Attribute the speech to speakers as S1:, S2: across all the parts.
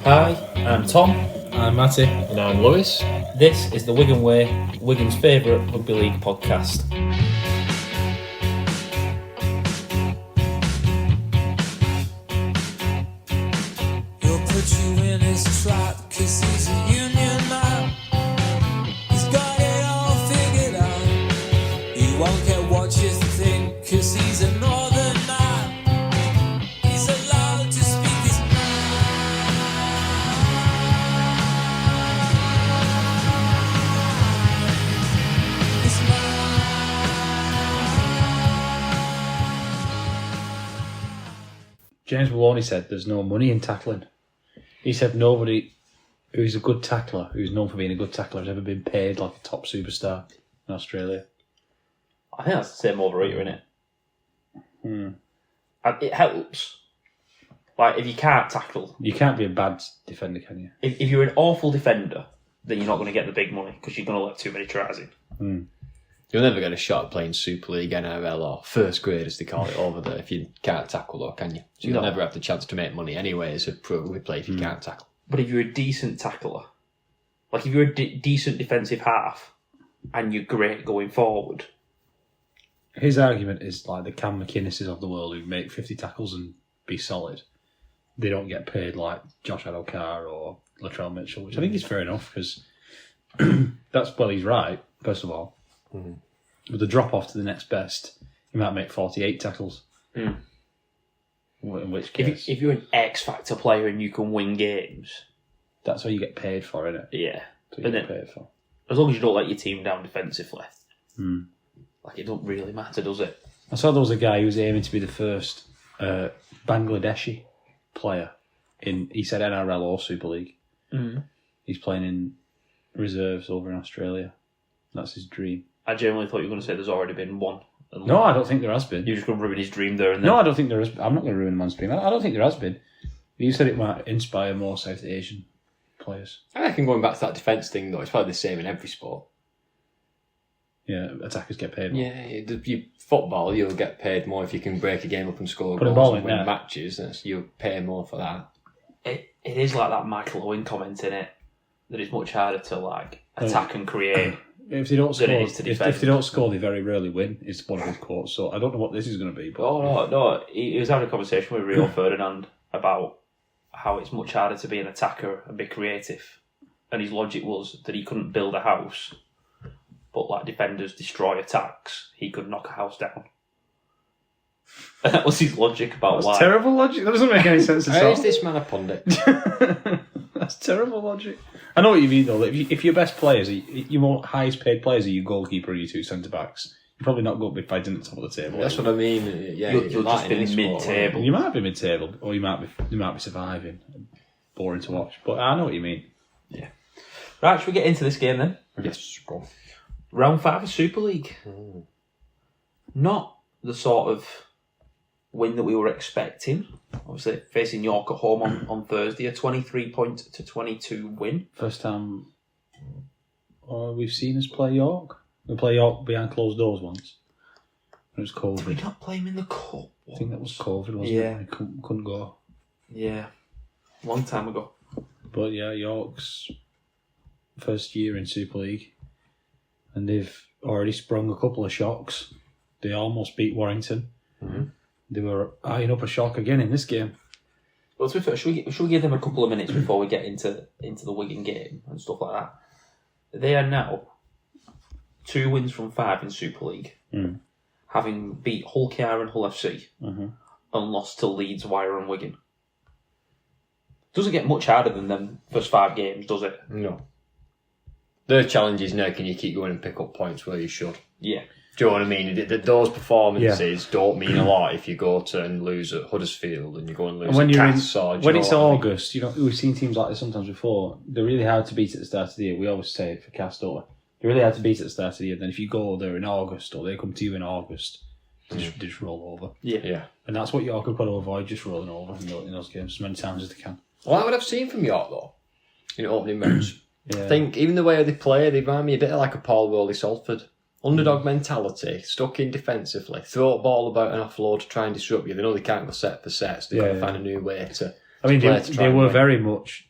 S1: Hi, I'm Tom.
S2: I'm Matty.
S3: And I'm Lewis.
S1: This is the Wigan Way, Wigan's favourite rugby league podcast.
S4: He'll put you in his trap 'cause he's a union man. He's got it all figured out. He won't care what you think 'cause he's a northern man. He's allowed to speak his mind. His
S2: James Maloney said there's no money in tackling. He said nobody who's a good tackler, who's known for being a good tackler, has ever been paid like a top superstar in Australia.
S1: I think that's the same over here, isn't it? And it helps. Like, if you can't tackle,
S2: You can't be a bad defender, can you?
S1: if you're an awful defender, then you're not going to get the big money because you're going to let too many tries in.
S3: You'll never get a shot at playing Super League, NRL, or first grade, as they call it, over there if you can't tackle, though, can you? So you'll never have the chance to make money anyway as a pro rugby player if you can't tackle.
S1: But if you're a decent tackler, like if you're a decent defensive half and you're great going forward,
S2: His argument is like the Cam McInneses of the world who make 50 tackles and be solid. They don't get paid like Josh Adokar or Latrell Mitchell, which I think is fair enough because he's right, first of all. With the drop off to the next best, he might make 48 tackles. In which case,
S1: if you're an X Factor player and you can win games,
S2: that's what you get paid for, isn't it?
S1: yeah.
S2: That's what you get paid for.
S1: As long as you don't let your team down defensively, like it don't really matter, does it?
S2: I saw there was a guy who was aiming to be the first Bangladeshi player in, he said NRL or Super League. He's playing in reserves over in Australia. That's his dream.
S1: I genuinely thought you were going to say there's already been one.
S2: No, I don't think there has been.
S1: You're just going to ruin his dream there and then.
S2: No, I don't think there is. I'm not going to ruin the man's dream. I don't think there has been. You said it might inspire more South Asian players.
S3: I reckon going back to that defence thing, though, it's probably the same in every sport.
S2: Yeah, attackers get paid more.
S3: Yeah, football, you'll get paid more if you can break a game up and score
S2: Put a
S3: goals
S2: ball
S3: and
S2: in
S3: win
S2: there.
S3: matches. You'll pay more for that.
S1: It is like that Michael Owen comment in it, that it's much harder to like attack and create.
S2: If they don't score,
S1: Than it is to
S2: if
S1: defend.
S2: they don't score, they very rarely win. Is one of his quotes. So I don't know what this is going to be. But
S1: Oh no! He was having a conversation with Rio Ferdinand about how it's much harder to be an attacker and be creative, and his logic was that he couldn't build a house, but like defenders destroy attacks, he could knock a house down. And that was his logic about
S2: that's
S1: why.
S2: terrible logic. That doesn't make any sense at
S3: How
S2: all.
S3: is this man a pundit?
S2: That's terrible logic. I know what you mean though. If your best players, your highest paid players are your goalkeeper or your two centre backs, you're probably not going to be fighting at the top of the table.
S3: That's what I mean. Yeah,
S1: You'll just be mid-table.
S2: You might be mid-table, or you might be surviving. Boring to watch, but I know what you mean.
S1: Yeah. Right, should we get into this game then?
S3: Yes, go on.
S1: Round 5 of Super League. Not the sort of win that we were expecting. Obviously, facing York at home on Thursday, a 23-22 win.
S2: First time we've seen us play York. We play York behind closed doors once. It was COVID.
S1: Did we not play him in the cup?
S2: I think that was COVID, wasn't
S1: Yeah.
S2: it? We couldn't go.
S1: Yeah, long time ago.
S2: But yeah, York's first year in Super League, and they've already sprung a couple of shocks. They almost beat Warrington. They were eyeing up a shock again in this game.
S1: Well, to be fair, should we give them a couple of minutes before we get into the Wigan game and stuff like that? They are now 2 wins from 5 in Super League, having beat Hull KR and Hull FC and lost to Leeds, Wire and Wigan. Doesn't get much harder than them first 5 games, does it?
S3: No. The challenge is now, can you keep going and pick up points where you should?
S1: Yeah.
S3: Do you know what I mean? Those performances don't mean a lot if you go to and lose at Huddersfield and you go and lose
S2: And
S3: at Cass.
S2: when it's August, you know, we've seen teams like this sometimes before. They're really hard to beat at the start of the year. We always say it for Cass, don't we? They're really hard to beat at the start of the year. Then if you go there in August or they come to you in August, they just roll over.
S3: Yeah.
S2: And that's what York have got to avoid, just rolling over in those games as many times as they can.
S3: Well, that's what I've seen from York, though, in opening match.
S2: Yeah.
S3: I think even the way they play, they remind me a bit like a Paul Worley-Salford. Underdog mentality, stuck in defensively, throw a ball about and offload to try and disrupt you. They know they can't go set for sets. They've got to find a new way to.
S2: I mean,
S3: play
S2: they were very much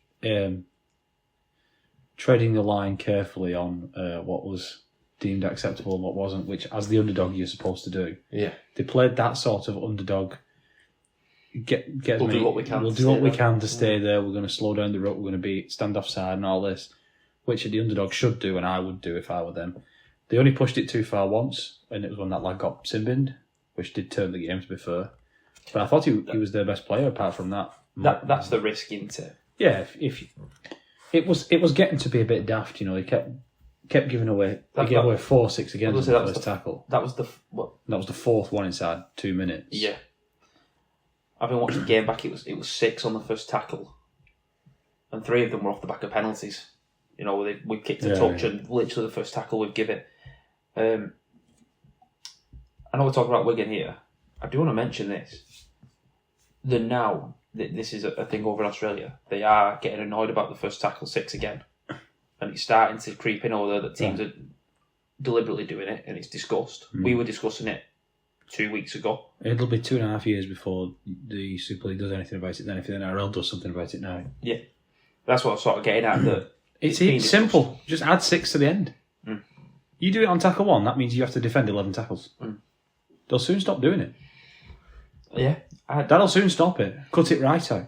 S2: treading the line carefully on what was deemed acceptable and what wasn't, which as the underdog you're supposed to do.
S3: Yeah.
S2: They played that sort of underdog.
S1: We'll do what we can.
S2: We'll do what we can to stay there. We're going to slow down the ruck. We're going to stand offside and all this, which the underdog should do, and I would do if I were them. They only pushed it too far once, and it was when that lad got sin-binned, which did turn the game, to be fair. But I thought he was their best player apart from that.
S1: That's the risk, isn't it?
S2: Yeah, if it was getting to be a bit daft, you know. He kept giving away. They gave away 4-6 again on the first tackle.
S1: That was the
S2: fourth one inside 2 minutes.
S1: Yeah. Having watched the game back, it was 6 on the first tackle, and 3 of them were off the back of penalties. You know, we kicked a touch, and literally the first tackle we've given. I know we're talking about Wigan here. I do want to mention this. This is a thing over in Australia. They are getting annoyed about the first tackle 6 again, and it's starting to creep in over there that teams are deliberately doing it, and it's discussed. We were discussing it 2 weeks ago. It'll
S2: be 2.5 years before the Super League does anything about it. Then if the NRL does something about it now,
S1: yeah, that's what I'm sort of getting at. That
S2: it's simple. Just add 6 to the end. You do it on tackle 1. That means you have to defend 11 tackles. They'll soon stop doing it.
S1: Yeah,
S2: that'll soon stop it. Cut it right out.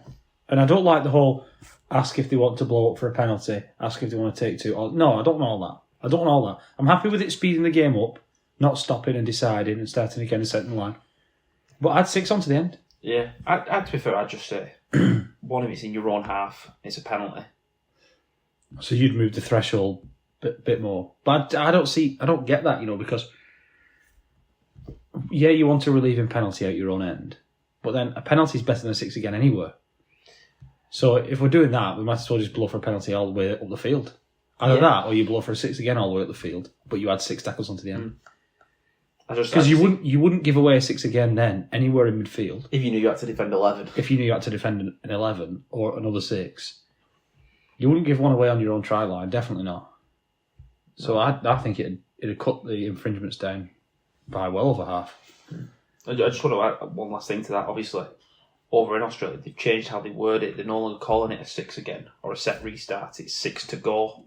S2: And I don't like the whole ask if they want to blow up for a penalty, ask if they want to take 2. No, I don't want all that. I'm happy with it speeding the game up, not stopping and deciding and starting again and setting the line. But add 6 on to the end.
S1: Yeah, to be fair, I'd just say one of it's in your own half, it's a penalty.
S2: So you'd move the threshold a bit more. But I don't get that, you know, because yeah, you want a relieving penalty out your own end, but then a penalty is better than a 6 again anywhere. So if we're doing that, we might as well just blow for a penalty all the way up the field. Either that, or you blow for a 6 again all the way up the field, but you add 6 tackles onto the end. Because you wouldn't give away a 6 again then anywhere in midfield
S1: if you knew you had to defend 11.
S2: If you knew you had to defend an 11 or another 6, you wouldn't give one away on your own try line. Definitely not. So I think it'd cut the infringements down by well over half.
S1: I just want to add one last thing to that. Obviously, over in Australia, they've changed how they word it. They're no longer calling it a 6 again or a set restart. It's 6 to go,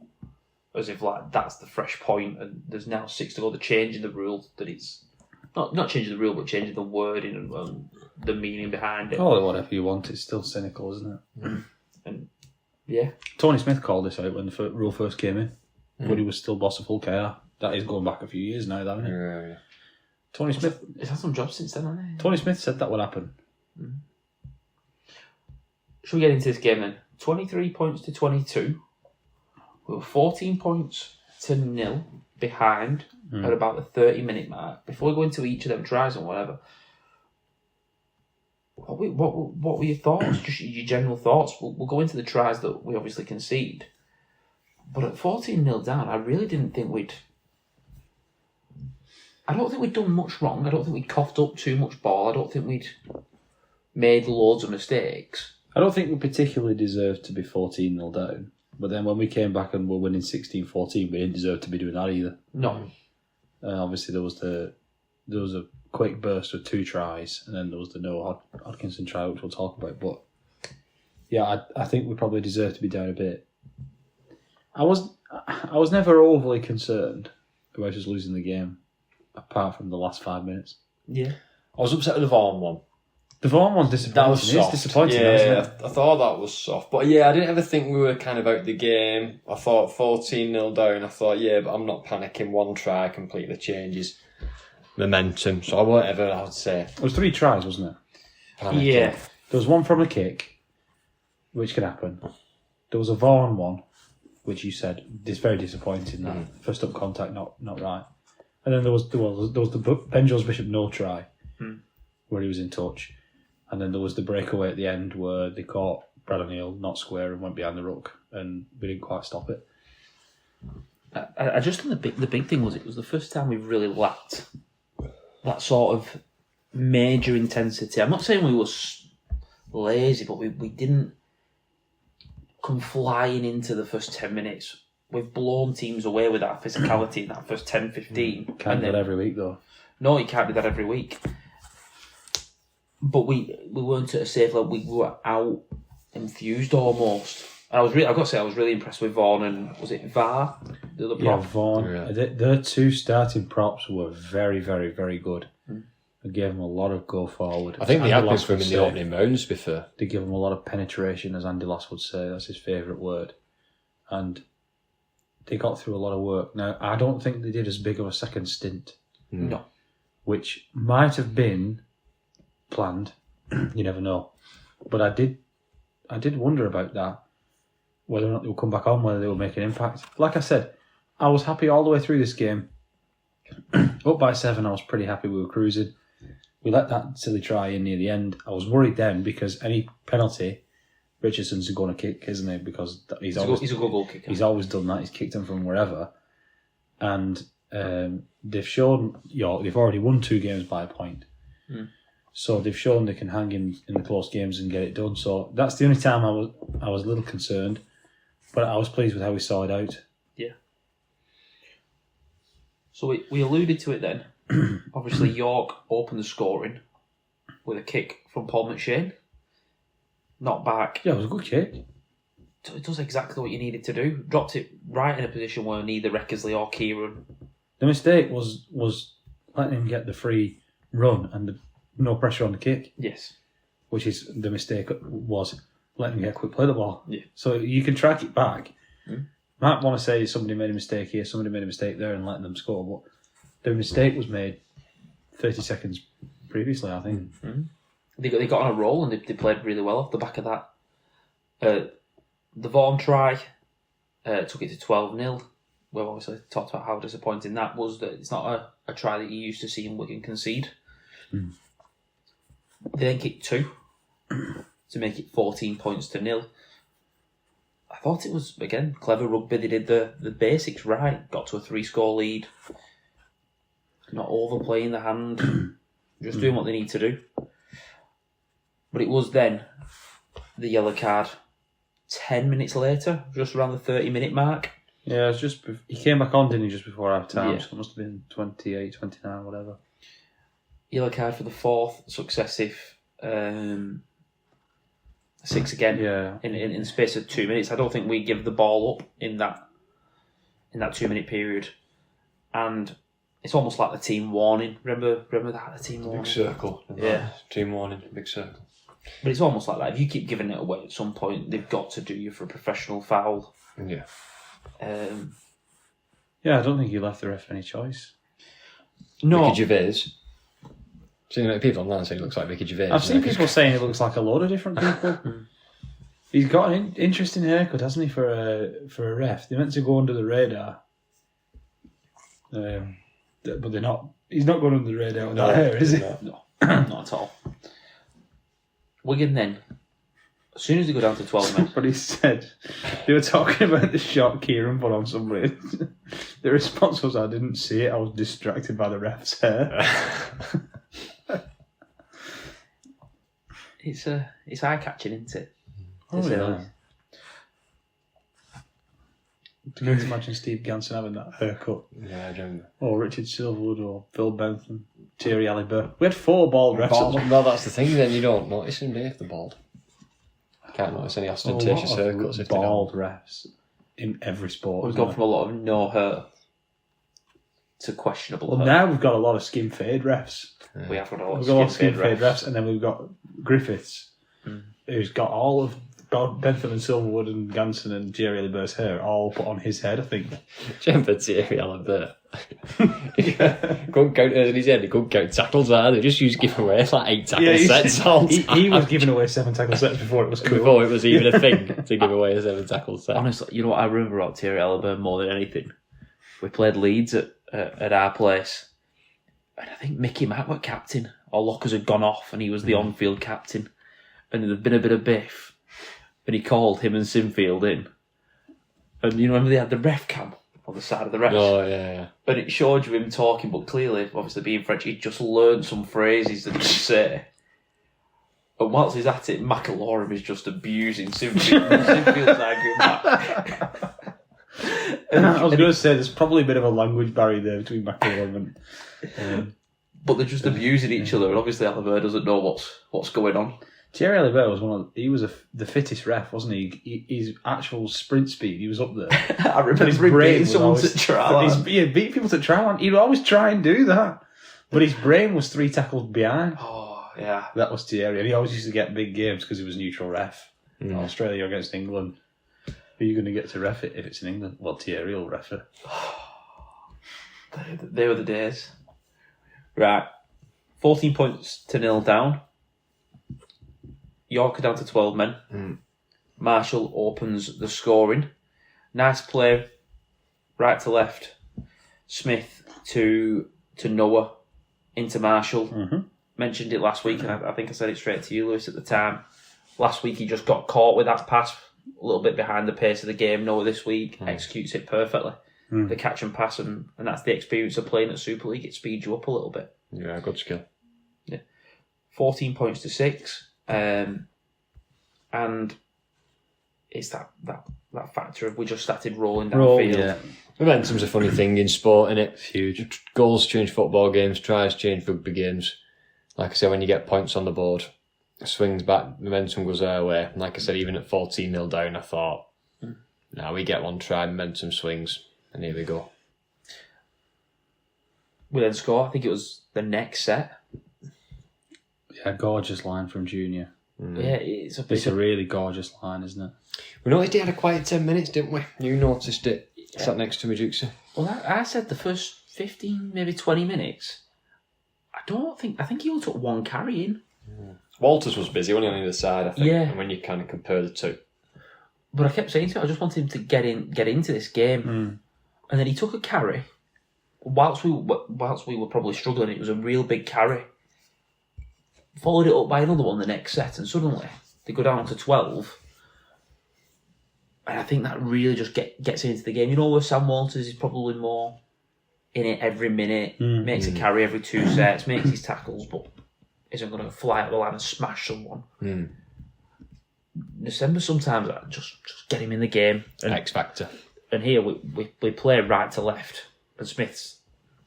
S1: as if like that's the fresh point, and there's now 6 to go. They're changing the rule that it's not changing the rule, but changing the wording and the meaning behind it.
S2: Oh, whatever you want. It's still cynical, isn't it?
S1: And yeah,
S2: Tony Smith called this out when the rule first came in, when he was still boss of Hull KR. That is going back a few years now, isn't it?
S3: Yeah.
S2: Tony Smith.
S1: He's had some jobs since then, hasn't he?
S2: Tony Smith said that would happen.
S1: Should we get into this game then? 23 points to 22. We were 14 points to 0 behind at about the 30-minute mark. Before we go into each of them tries and whatever, what were your thoughts? Just your general thoughts. We'll go into the tries that we obviously concede. But at 14-0 down, I really didn't think I don't think we'd done much wrong. I don't think we'd coughed up too much ball. I don't think we'd made loads of mistakes.
S2: I don't think we particularly deserved to be 14-0 down. But then when we came back and were winning 16-14, we didn't deserve to be doing that either.
S1: No.
S2: Obviously, there was a quick burst with 2 tries, and then there was the Noah Hodkinson try, which we'll talk about. But yeah, I think we probably deserved to be down a bit. I was never overly concerned about us losing the game, apart from the last 5 minutes.
S1: Yeah.
S3: I was upset with the Vaughan one.
S2: The Vaughan one's disappointing.
S3: That was soft.
S2: It's disappointing,
S3: yeah,
S2: isn't it?
S3: I thought that was soft. But yeah, I didn't ever think we were kind of out the game. I thought 14-0 down. I thought, yeah, but I'm not panicking. 1 try completely changes momentum. So whatever I would say.
S2: It was 3 tries, wasn't it?
S1: Panicking. Yeah.
S2: There was one from a kick, which could happen. There was a Vaughan one, which you said is very disappointing. That first up contact, not right. And then there was the Ben Jones Bishop no try, where he was in touch. And then there was the breakaway at the end where they caught Brad O'Neill not square and went behind the ruck, and we didn't quite stop it.
S1: I just think the big thing was it was the first time we've really lacked that sort of major intensity. I'm not saying we were lazy, but we didn't come flying into the first 10 minutes. We've blown teams away with that physicality in that first 10-15.
S2: Can't do that every week, though.
S1: No, you can't do that every week. But we weren't at a safe level. We were out enthused almost. I've got to say, I was really impressed with Vaughan and was it VAR, the other
S2: Yeah,
S1: prop?
S2: Vaughan.
S3: Yeah.
S2: Their two starting props were very, very, very good. They gave them a lot of go forward.
S3: I think they
S2: Andy
S3: had
S2: Lass
S3: this for him
S2: would
S3: in the
S2: say.
S3: opening rounds before.
S2: They give them a lot of penetration, as Andy Lass would say. That's his favourite word. And they got through a lot of work. Now, I don't think they did as big of a second stint,
S1: No.
S2: which might have been planned. You never know. But I did wonder about that, whether or not they would come back on, whether they would make an impact. Like I said, I was happy all the way through this game. Up by 7, I was pretty happy we were cruising. We let that silly try in near the end. I was worried then because any penalty, Richardson's going to kick, isn't he? Because he's
S1: He's a good goal kicker.
S2: He's always done that. He's kicked them from wherever. And they've shown York, they've already won 2 games by a point. So they've shown they can hang in the close games and get it done. So that's the only time I was a little concerned. But I was pleased with how we saw it out.
S1: Yeah. So we alluded to it then. Obviously, York opened the scoring with a kick from Paul McShane. Not back.
S2: Yeah, it was a good kick.
S1: It does exactly what you needed to do. Dropped it right in a position where neither Reckersley or Kieran.
S2: The mistake was letting him get the free run and no pressure on the kick,
S1: Yes.
S2: which is the mistake was letting him get quick play the ball.
S1: Yeah.
S2: So you can track it back. Might want to say somebody made a mistake here, somebody made a mistake there and letting them score, but the mistake was made 30 seconds previously, I think.
S1: They got on a roll and they played really well off the back of that. The Vaughan try took it to 12-0. We've obviously talked about how disappointing that was, that it's not a try that you used to see in Wigan concede. They then kicked 2 to make it 14 points to 0. I thought it was, again, clever rugby. They did the basics right, got to a 3-score lead, not overplaying the hand, just doing what they need to do. But it was then the yellow card 10 minutes later, just around the 30-minute mark.
S2: Yeah, it was just he came back on, didn't he, just before half time?
S1: Yeah.
S2: So it must have been 28, 29, whatever.
S1: Yellow card for the 4th successive 6 again.
S2: Yeah.
S1: In the space of 2 minutes. I don't think we give the ball up in that 2-minute period. And it's almost like the team warning. Remember that, the team warning?
S3: Big circle.
S1: Yeah.
S3: Team warning, big circle.
S1: But it's almost like that. If you keep giving it away at some point, they've got to do you for a professional foul.
S3: Yeah.
S2: Yeah, I don't think he left the ref any choice.
S1: No.
S3: Ricky Gervais. Seen like people online saying he looks like Ricky Gervais.
S2: I've seen people saying he looks like a load of different people. He's got an interesting haircut, hasn't he, for a ref? They're meant to go under the radar. But they're not. He's not going under the radar with that hair, is he?
S1: No, not at all. Wigan then, as soon as they go down to 12 men,
S2: But he said, they were talking about the shot Kieran put on somebody. The response was, I didn't see it, I was distracted by the ref's hair.
S1: it's eye-catching, isn't it?
S2: Oh,
S1: To say the
S2: yeah.
S1: least.
S2: Can you imagine Steve Ganson having that haircut?
S3: Yeah, I don't.
S2: Or Richard Silverwood, or Phil Bentham, Thierry Alibert. We had 4 bald refs.
S3: Bald, well, that's the thing. Then you don't notice him, do you, if they're bald? Can't notice any ostentatious
S2: A lot of
S3: haircuts if they're
S2: bald refs in every sport.
S1: We've
S2: isn't
S1: gone from a lot of no hair to questionable
S2: Well,
S1: hair.
S2: now we've got a lot of skin fade refs.
S1: We have got a lot
S2: We've
S1: of
S2: got a lot of
S1: skin
S2: skin fade refs, and then we've got Griffiths, who's got all of Bentham and Silverwood and Ganson and Thierry Alibert's hair all put on his head, I think.
S3: Remember Thierry Alibert? Couldn't count it in his head. He couldn't count tackles either. They just used to give away like 8 tackle sets all the time.
S2: he was giving away 7 tackle sets before it was cool.
S3: Before it was even a thing to give away a 7 tackle set.
S1: Honestly, you know what I remember about Thierry Alibert more than anything? We played Leeds at our place, and I think Mickey Mack was captain. Our lockers had gone off, and he was the on-field captain. And there'd been a bit of biff, and he called him and Sinfield in. And you remember they had the ref cam on the side of the ref?
S3: Oh, yeah.
S1: And it showed you him talking, but clearly, obviously being French, he'd just learned some phrases that he could say. And whilst he's at it, McAlorum is just abusing Sinfield. Sinfield's arguing back.
S2: I was going to say, there's probably a bit of a language barrier there between McAlorum and...
S1: But they're just abusing each other, and obviously Alibert doesn't know what's going on.
S2: Thierry Oliver was the fittest ref, wasn't he? His actual sprint speed, he was up there.
S1: I remember beating someone to trial.
S2: He beat people to trial. He'd always try and do that. But his brain was 3 tackles behind.
S1: Oh, yeah.
S2: That was Thierry. And he always used to get big games because he was neutral ref. Australia against England. Who are you going to get to ref it if it's in England? Well, Thierry will ref it.
S1: They were the days. Right. 14 points to 0 down. York are down to 12 men. Marshall opens the scoring. Nice play. Right to left. Smith to Noah. Into Marshall. Mentioned it last week, and I think I said it straight to you, Lewis, at the time. Last week he just got caught with that pass, a little bit behind the pace of the game. Noah this week executes it perfectly. The catch and pass, and that's the experience of playing at Super League. It speeds you up a little bit.
S3: Yeah, good skill.
S1: Yeah, 14 points to 6, and it's that factor of we just started rolling downfield.
S2: Yeah.
S3: Momentum's a funny thing in sport, innit?
S2: It's huge.
S3: Goals change football games, tries change rugby games. Like I said, when you get points on the board, swings back, momentum goes our way. And like I said, even at 14-0 down, I thought, now we get one try, momentum swings, and here we go.
S1: We then score. I think it was the next set.
S2: Yeah, gorgeous line from Junior.
S1: Yeah, it's
S2: a really gorgeous line, isn't it?
S3: We noticed he had a quiet 10 minutes, didn't we? You noticed it. Sat next to me, Jukesy.
S1: Well, I said the first 15, maybe 20 minutes. I think he only took one carry in.
S3: Walters was busy, only on the other side, I think.
S1: Yeah.
S3: And when you kind of compare the two.
S1: But I kept saying to him, I just wanted him to get into this game. And then he took a carry. Whilst we were probably struggling, it was a real big carry. Followed it up by another one the next set, and suddenly they go down to 12. And I think that really just gets into the game. You know where Sam Walters is probably more in it every minute, makes a carry every 2 sets, makes his tackles, but isn't going to fly out the line and smash someone. December sometimes just get him in the game.
S3: X factor.
S1: And here we play right to left, and Smith's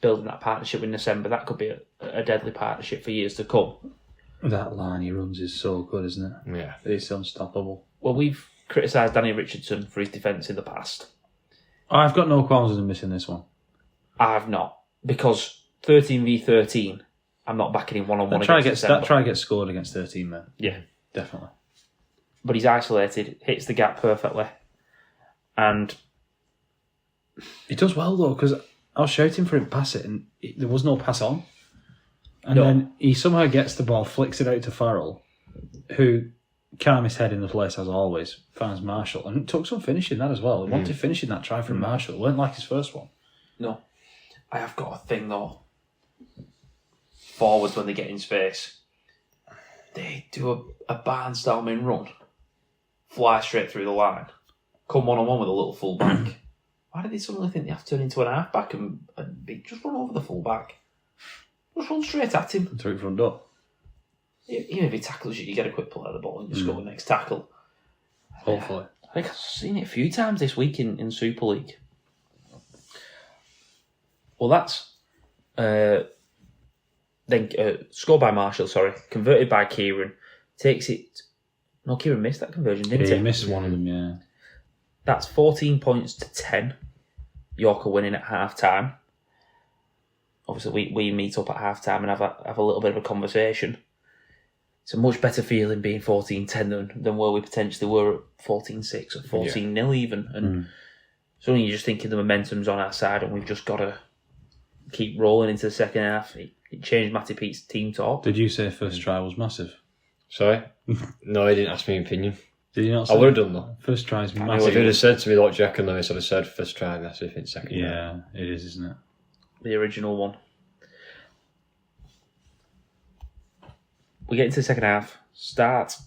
S1: building that partnership with December. That could be a deadly partnership for years to come.
S2: That line he runs is so good, isn't it?
S3: Yeah.
S2: It's unstoppable.
S1: Well, we've criticised Danny Richardson for his defence in the past.
S2: I've got no qualms with him missing this one.
S1: I've not, because 13v13, I'm not backing him one-on-one against December.
S2: That try gets scored against 13 men.
S1: Yeah.
S2: Definitely.
S1: But he's isolated, hits the gap perfectly, and
S2: he does well though, because I was shouting for him to pass it, and there was no pass on. And then he somehow gets the ball, flicks it out to Farrell, who calm his head in the place as always, finds Marshall, and it took some finishing that as well. He wanted finishing that try from Marshall. It weren't like his first one.
S1: No. I have got a thing though. Forwards, when they get in space, they do a barnstorming run, fly straight through the line, come one-on-one with a little full-back. Why do they suddenly think they have to turn into an half-back and just run over the full-back? Just run straight at him.
S2: Through front door.
S1: He maybe tackles you, you get a quick pull out of the ball and you score the next tackle.
S2: Hopefully.
S1: I think I've seen it a few times this week in Super League. Well, that's then scored by Marshall, converted by Kieran. Takes it... No, Kieran missed that conversion, didn't he?
S2: He missed one of them, yeah.
S1: That's 14 points to 10. York are winning at half-time. Obviously, we meet up at half-time and have a little bit of a conversation. It's a much better feeling being 14-10 than where we potentially were at 14-6 or 14-0 even. And so you're just thinking the momentum's on our side and we've just got to keep rolling into the second half. It changed Matty Pete's team talk.
S2: Did you say first try was massive?
S3: Sorry? No, he didn't ask me opinion.
S2: Did you not say
S3: I would have done that.
S2: First try is
S3: If
S2: massive.
S3: he'd have said to me, what do you reckon, Lewis, I'd have said first try massive in second.
S2: Yeah, it is, isn't it?
S1: The original one. We get into the second half. Start a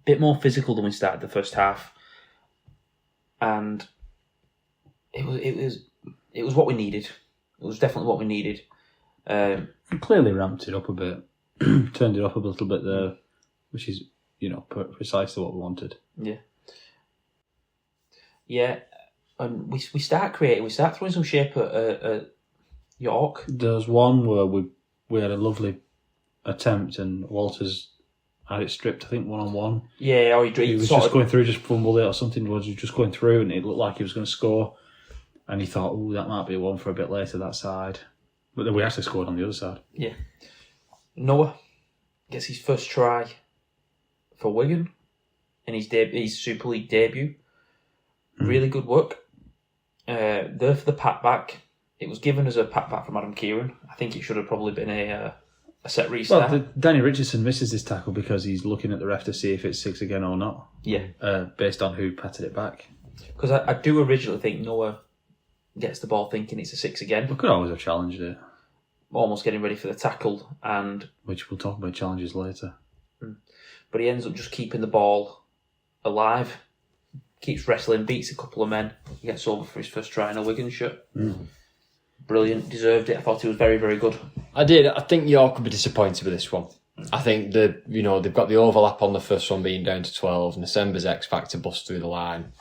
S1: bit more physical than we started the first half, and it was what we needed. It was definitely what we needed.
S2: We clearly ramped it up a bit, turned it up a little bit there, which is precisely what we wanted.
S1: Yeah. Yeah, and we start creating. We start throwing some shape at York.
S2: There's one where we had a lovely attempt and Walters had it stripped, I think, 1-on-1.
S1: Yeah, or
S2: He was just going through, just fumbled it or something. Was he just going through and it looked like he was going to score. And he thought, oh, that might be one for a bit later, that side. But then we actually scored on the other side.
S1: Yeah. Noah gets his first try for Wigan in his Super League debut. Really good work. There for the pat back. It was given as a pat back from Adam Kieran. I think it should have probably been a set restart.
S2: Well, Danny Richardson misses this tackle because he's looking at the ref to see if it's 6 again or not.
S1: Yeah.
S2: Based on who patted it back.
S1: Because I do originally think Noah gets the ball thinking it's a 6 again.
S2: We could always have challenged it.
S1: Almost getting ready for the tackle,
S2: which we'll talk about challenges later.
S1: But he ends up just keeping the ball alive. Keeps wrestling, beats a couple of men. He gets over for his first try in a Wigan shirt. Brilliant, deserved it. I thought he was very, very good.
S3: I did. I think York could be disappointed with this one. I think they've got the overlap on the first one being down to 12, and December's X Factor bust through the line.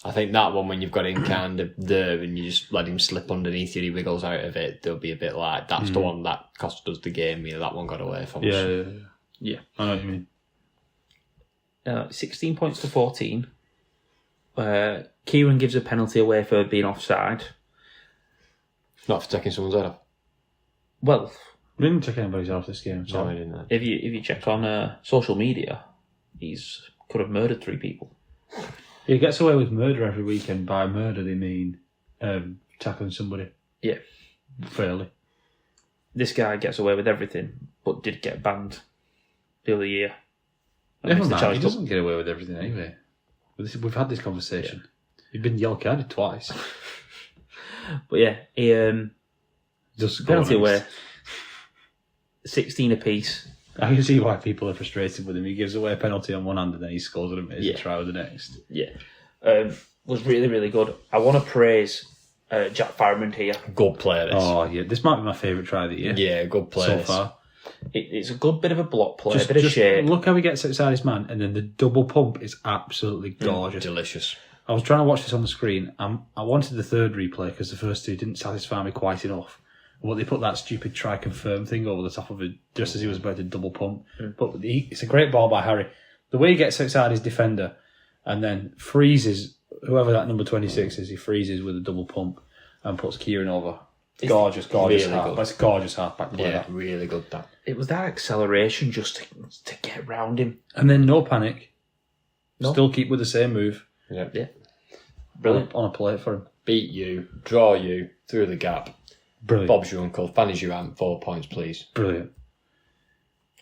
S3: I think that one, when you've got him kind of there and you just let him slip underneath you, he wiggles out of it, they'll be a bit like, that's the one that cost us the game. That one got away from us.
S2: Yeah. I know what you mean.
S1: 16 points to 14. Kieran gives a penalty away for being offside.
S3: Not for taking someone's head off.
S1: Well,
S2: we didn't check anybody's off this game. So.
S3: No, I didn't.
S1: If you check on social media, could have murdered 3 people.
S2: He gets away with murder every weekend. By murder, they mean tackling somebody.
S1: Yeah.
S2: Fairly.
S1: This guy gets away with everything, but did get banned the other year.
S2: Never mind, he doesn't get away with everything anyway. We've had this conversation. Yeah. He's been yellow carded twice.
S1: But yeah, he
S2: just
S1: penalty away. 16 apiece.
S2: I can see why people are frustrated with him. He gives away a penalty on one hand and then he scores an amazing try with the next.
S1: Yeah. Was really, really good. I want to praise Jack Farrand here.
S3: Good player, this.
S2: Oh, yeah. This might be my favourite try of the year.
S3: Yeah, good player.
S2: So far.
S1: It's a good bit of a block play, a bit of shape.
S2: Look how he gets outside his man, and then the double pump is absolutely gorgeous.
S3: Delicious.
S2: I was trying to watch this on the screen. I wanted the third replay because the first 2 didn't satisfy me quite enough. Well, they put that stupid try confirm thing over the top of it just as he was about to double pump. But it's a great ball by Harry. The way he gets outside his defender and then freezes, whoever that number 26 is, he freezes with a double pump and puts Kieran over. Gorgeous really half. That's a gorgeous half-back play.
S3: Yeah, really good that.
S1: It was that acceleration just to get round him.
S2: And then no panic. No. Still keep with the same move.
S3: Yeah.
S1: Brilliant.
S2: On a plate for him.
S3: Beat you, draw you, through the gap.
S2: Brilliant.
S3: Bob's your uncle, fanny's your aunt, 4 points, please.
S2: Brilliant.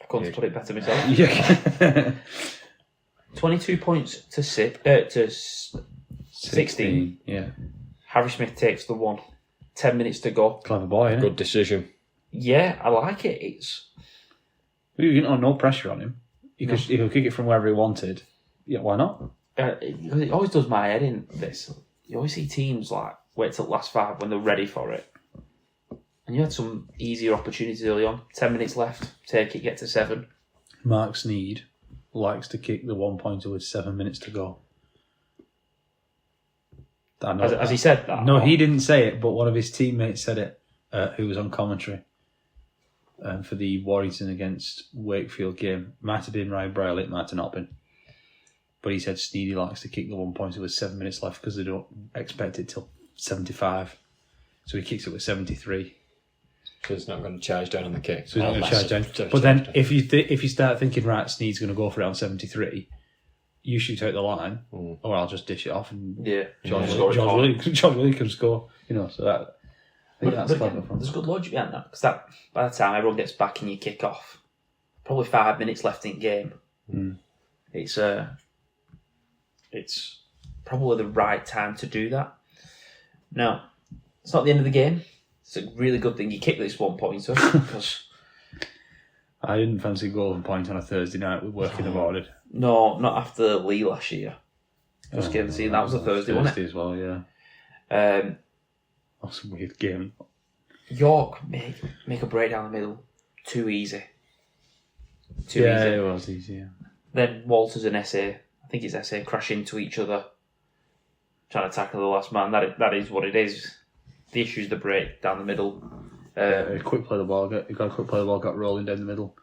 S1: I couldn't put it better myself.
S2: Yeah.
S1: 22 points to 16.
S2: Yeah.
S1: Harry Smith takes the one. 10 minutes to go.
S2: Clever boy, isn't it?
S3: Good decision.
S1: Yeah, I like it. It's
S2: no pressure on him. He could kick it from wherever he wanted. Yeah, why not?
S1: It always does my head in this. You always see teams like wait till the last 5 when they're ready for it. And you had some easier opportunities early on. 10 minutes left. Take it, get to 7.
S2: Mark Sneed likes to kick the 1-pointer with 7 minutes to go.
S1: Has he said that?
S2: No, he didn't say it, but one of his teammates said it, who was on commentary for the Warrington against Wakefield game. Might have been Ryan Brierley, it might have not been. But he said Sneedy likes to kick the 1-pointer with 7 minutes left because they don't expect it till 75. So he kicks it with 73.
S3: So it's not going to charge down on the kick.
S2: So he's not going to charge down. But then if you start thinking, right, Sneed's going to go for it on 73, you shoot out the line, or I'll just dish it off and George Williams can score. So that I think that's clever from.
S1: There's good logic behind that because by the time everyone gets back and you kick off, probably 5 minutes left in the game. It's probably the right time to do that. Now, it's not the end of the game. It's a really good thing you kick this 1-pointer because
S2: I didn't fancy golden point on a Thursday night with work in the morning.
S1: No, not after Lee last year. Just game the scene. That was a Thursday, wasn't it?
S2: As well, yeah. That's a weird game.
S1: York make a break down the middle. Too easy.
S2: Easy. It was easy, yeah.
S1: Then Walters and SA, I think it's SA, crash into each other, trying to tackle the last man. That is what it is. The issue is the break down the middle.
S2: Quick play the ball, got rolling down the middle.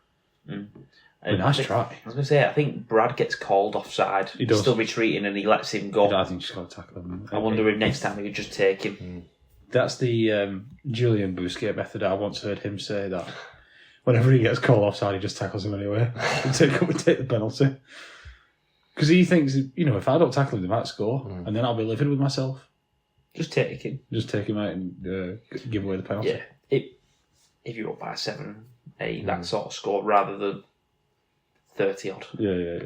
S2: Nice try.
S1: I was going to say, I think Brad gets called offside.
S2: He does.
S1: He's still retreating and he lets him go.
S2: I think he's got to tackle him.
S1: I wonder if next time he could just take him.
S2: That's the Julian Bousquet method. I once heard him say that whenever he gets called offside, he just tackles him anyway and take the penalty. Because he thinks, if I don't tackle him, they might score, and then I'll be livid with myself.
S1: Just take him.
S2: Just take him out and give away the penalty.
S1: Yeah. If you're up by 7, 8, that sort of score, rather than 30 odd.
S2: Yeah.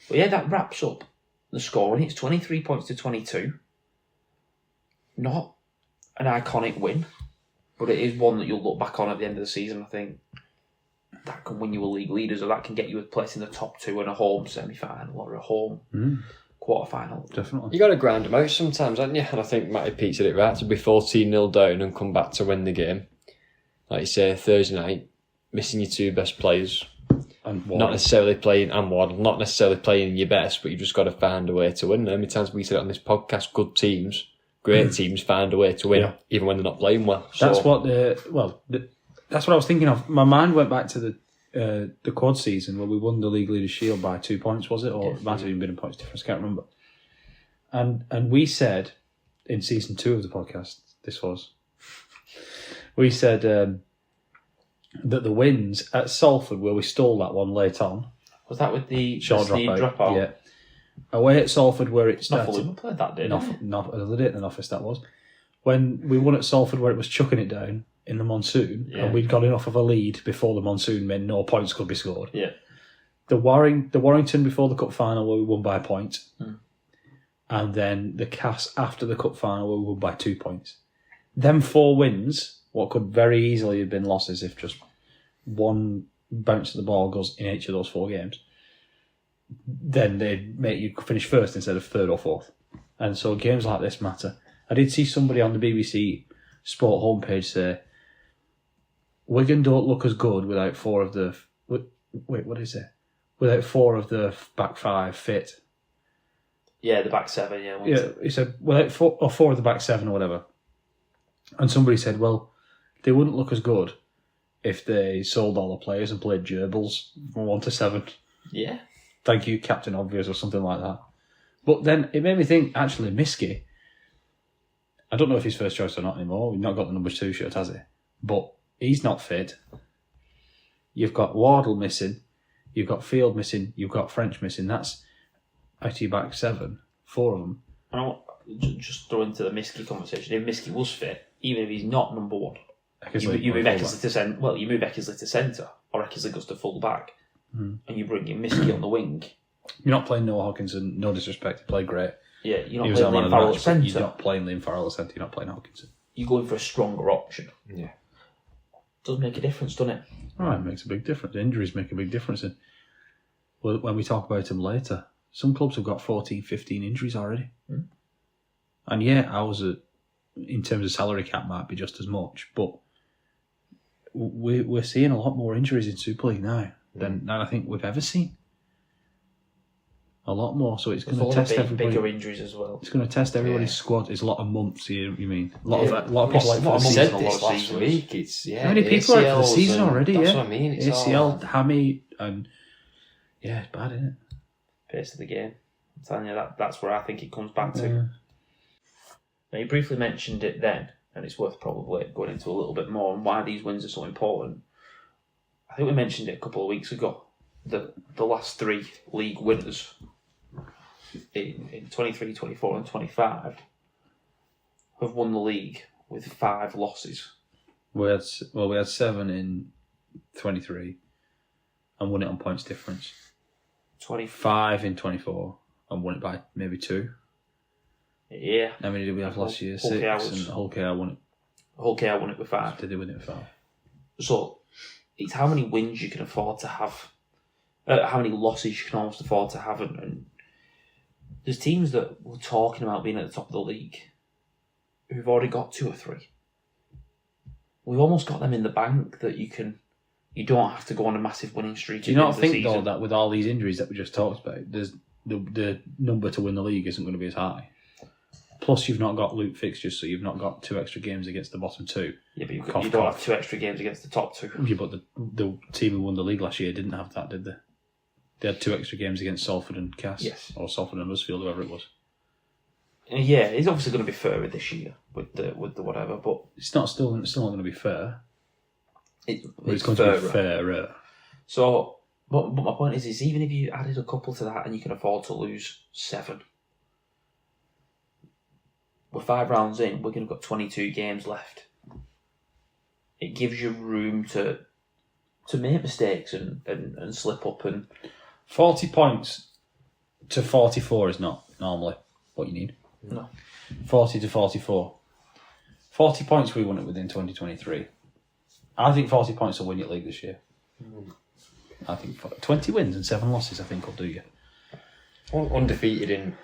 S1: But yeah, that wraps up the scoring. It's 23 points to 22. Not an iconic win, but it is one that you'll look back on at the end of the season. I think that can win you a league leaders, or that can get you a place in the top 2 in a home semi-final or a home quarter-final.
S2: Definitely.
S3: You got to grind them out sometimes, haven't you? And I think Matty Pete said it right, to be 14-0 down and come back to win the game. Like you say, Thursday night, missing your 2 best players.
S2: And
S3: not necessarily playing, and Waddle, not necessarily playing your best, but you've just got to find a way to win. How many times we said it on this podcast, good teams, great teams find a way to win, even when they're not playing well.
S2: That's what that's what I was thinking of. My mind went back to the quad season where we won the League Leaders Shield by 2 points, was it? Or it might have even been a points difference, I can't remember. And we said, in season 2 of the podcast, we said that the wins at Salford, where we stole that one late on.
S1: Was that with the
S2: short
S1: dropout?
S2: Yeah. Away at Salford, where it started.
S1: Not fully played that day,
S2: The date in the office that was. When we won at Salford, where it was chucking it down in the monsoon, and we'd got enough of a lead before the monsoon meant no points could be scored.
S1: Yeah.
S2: The Warrington before the cup final, where we won by a point. And then the Cass after the cup final, where we won by 2 points. Them 4 wins, what could very easily have been losses if just one bounce of the ball goes in each of those 4 games, then they'd make you finish first instead of 3rd or 4th. And so games like this matter. I did see somebody on the BBC Sport homepage say, Wigan don't look as good without 4 of the... Wait, what did he say? Without 4 of the back 5 fit.
S1: Yeah, the back 7, yeah.
S2: He said, without 4 of the back 7 or whatever. And somebody said, well, they wouldn't look as good if they sold all the players and played gerbils from 1 to 7.
S1: Yeah.
S2: Thank you, Captain Obvious, or something like that. But then it made me think, actually, Miski, I don't know if he's first choice or not anymore. We've not got the number 2 shirt, has he? But he's not fit. You've got Wardle missing. You've got Field missing. You've got French missing. That's out of your back 7, 4 of them.
S1: I don't just throw into the Miski conversation. If Miski was fit, even if he's not number 1, you move Eckersley to centre. Well, you move Eckersley to centre, or Eckersley goes to full back, and you bring in Miski on the wing. You're
S2: not playing Noah Hawkinson. No disrespect, he played great.
S1: Yeah, you're not playing Liam Farrell at centre.
S2: You're not playing Liam Farrell at centre. You're not playing Hawkinson.
S1: You're going for a stronger option.
S3: Yeah,
S1: does make a difference, doesn't it?
S2: It makes a big difference. Injuries make a big difference. And when we talk about them later, some clubs have got 14, 15 injuries already. And yeah, ours, in terms of salary cap, might be just as much, but we're seeing a lot more injuries in Super League now than I think we've ever seen. A lot more, so it's going to test everybody.
S1: Bigger injuries as well.
S2: It's going to test everybody's squad. It's a lot of months. You mean a lot of people
S3: like said this last week. It's
S2: how many people are out for the season already?
S3: That's what I mean. It's
S2: ACL, hammy, and it's bad, isn't it?
S1: Pace of the game. I'm telling you, that's where I think it comes back to. Now, you briefly mentioned it then, and it's worth probably going into a little bit more on why these wins are so important. I think we mentioned it a couple of weeks ago. The last 3 league winners in 23, 24 and 25 have won the league with 5 losses.
S2: We had 7 in 23 and won it on points difference. 25 in 24 and won it by maybe 2.
S1: Yeah.
S2: How many did we have last year? 6, and Hull KR won it.
S1: Hull KR won it with 5.
S2: Did they win it with 5?
S1: So it's how many wins you can afford to have, how many losses you can almost afford to have, and there's teams that we're talking about being at the top of the league who've already got 2 or 3. We've almost got them in the bank that you don't have to go on a massive winning streak.
S2: Do you not think though that with all these injuries that we just talked about, the number to win the league isn't going to be as high? Plus, you've not got loop fixtures, so you've not got 2 extra games against the bottom 2.
S1: Yeah, but you don't have 2 extra games against the top 2.
S2: Yeah, but the team who won the league last year didn't have that, did they? They had 2 extra games against Salford and Cass.
S1: Yes.
S2: Or Salford and Huddersfield, whoever it was.
S1: Yeah, it's obviously going to be fairer this year with the whatever, but
S2: It's still not going to be fair.
S1: it's
S2: Going to be fairer.
S1: So, but my point is even if you added a couple to that and you can afford to lose 7, we're 5 rounds in, we're going to have got 22 games left. It gives you room to make mistakes and slip up. And
S2: 40 points to 44 is not normally what you need.
S1: No.
S2: 40 to 44. 40 points we won it within 2023. I think 40 points will win your league this year. I think 20 wins and 7 losses I think will do you.
S3: Undefeated in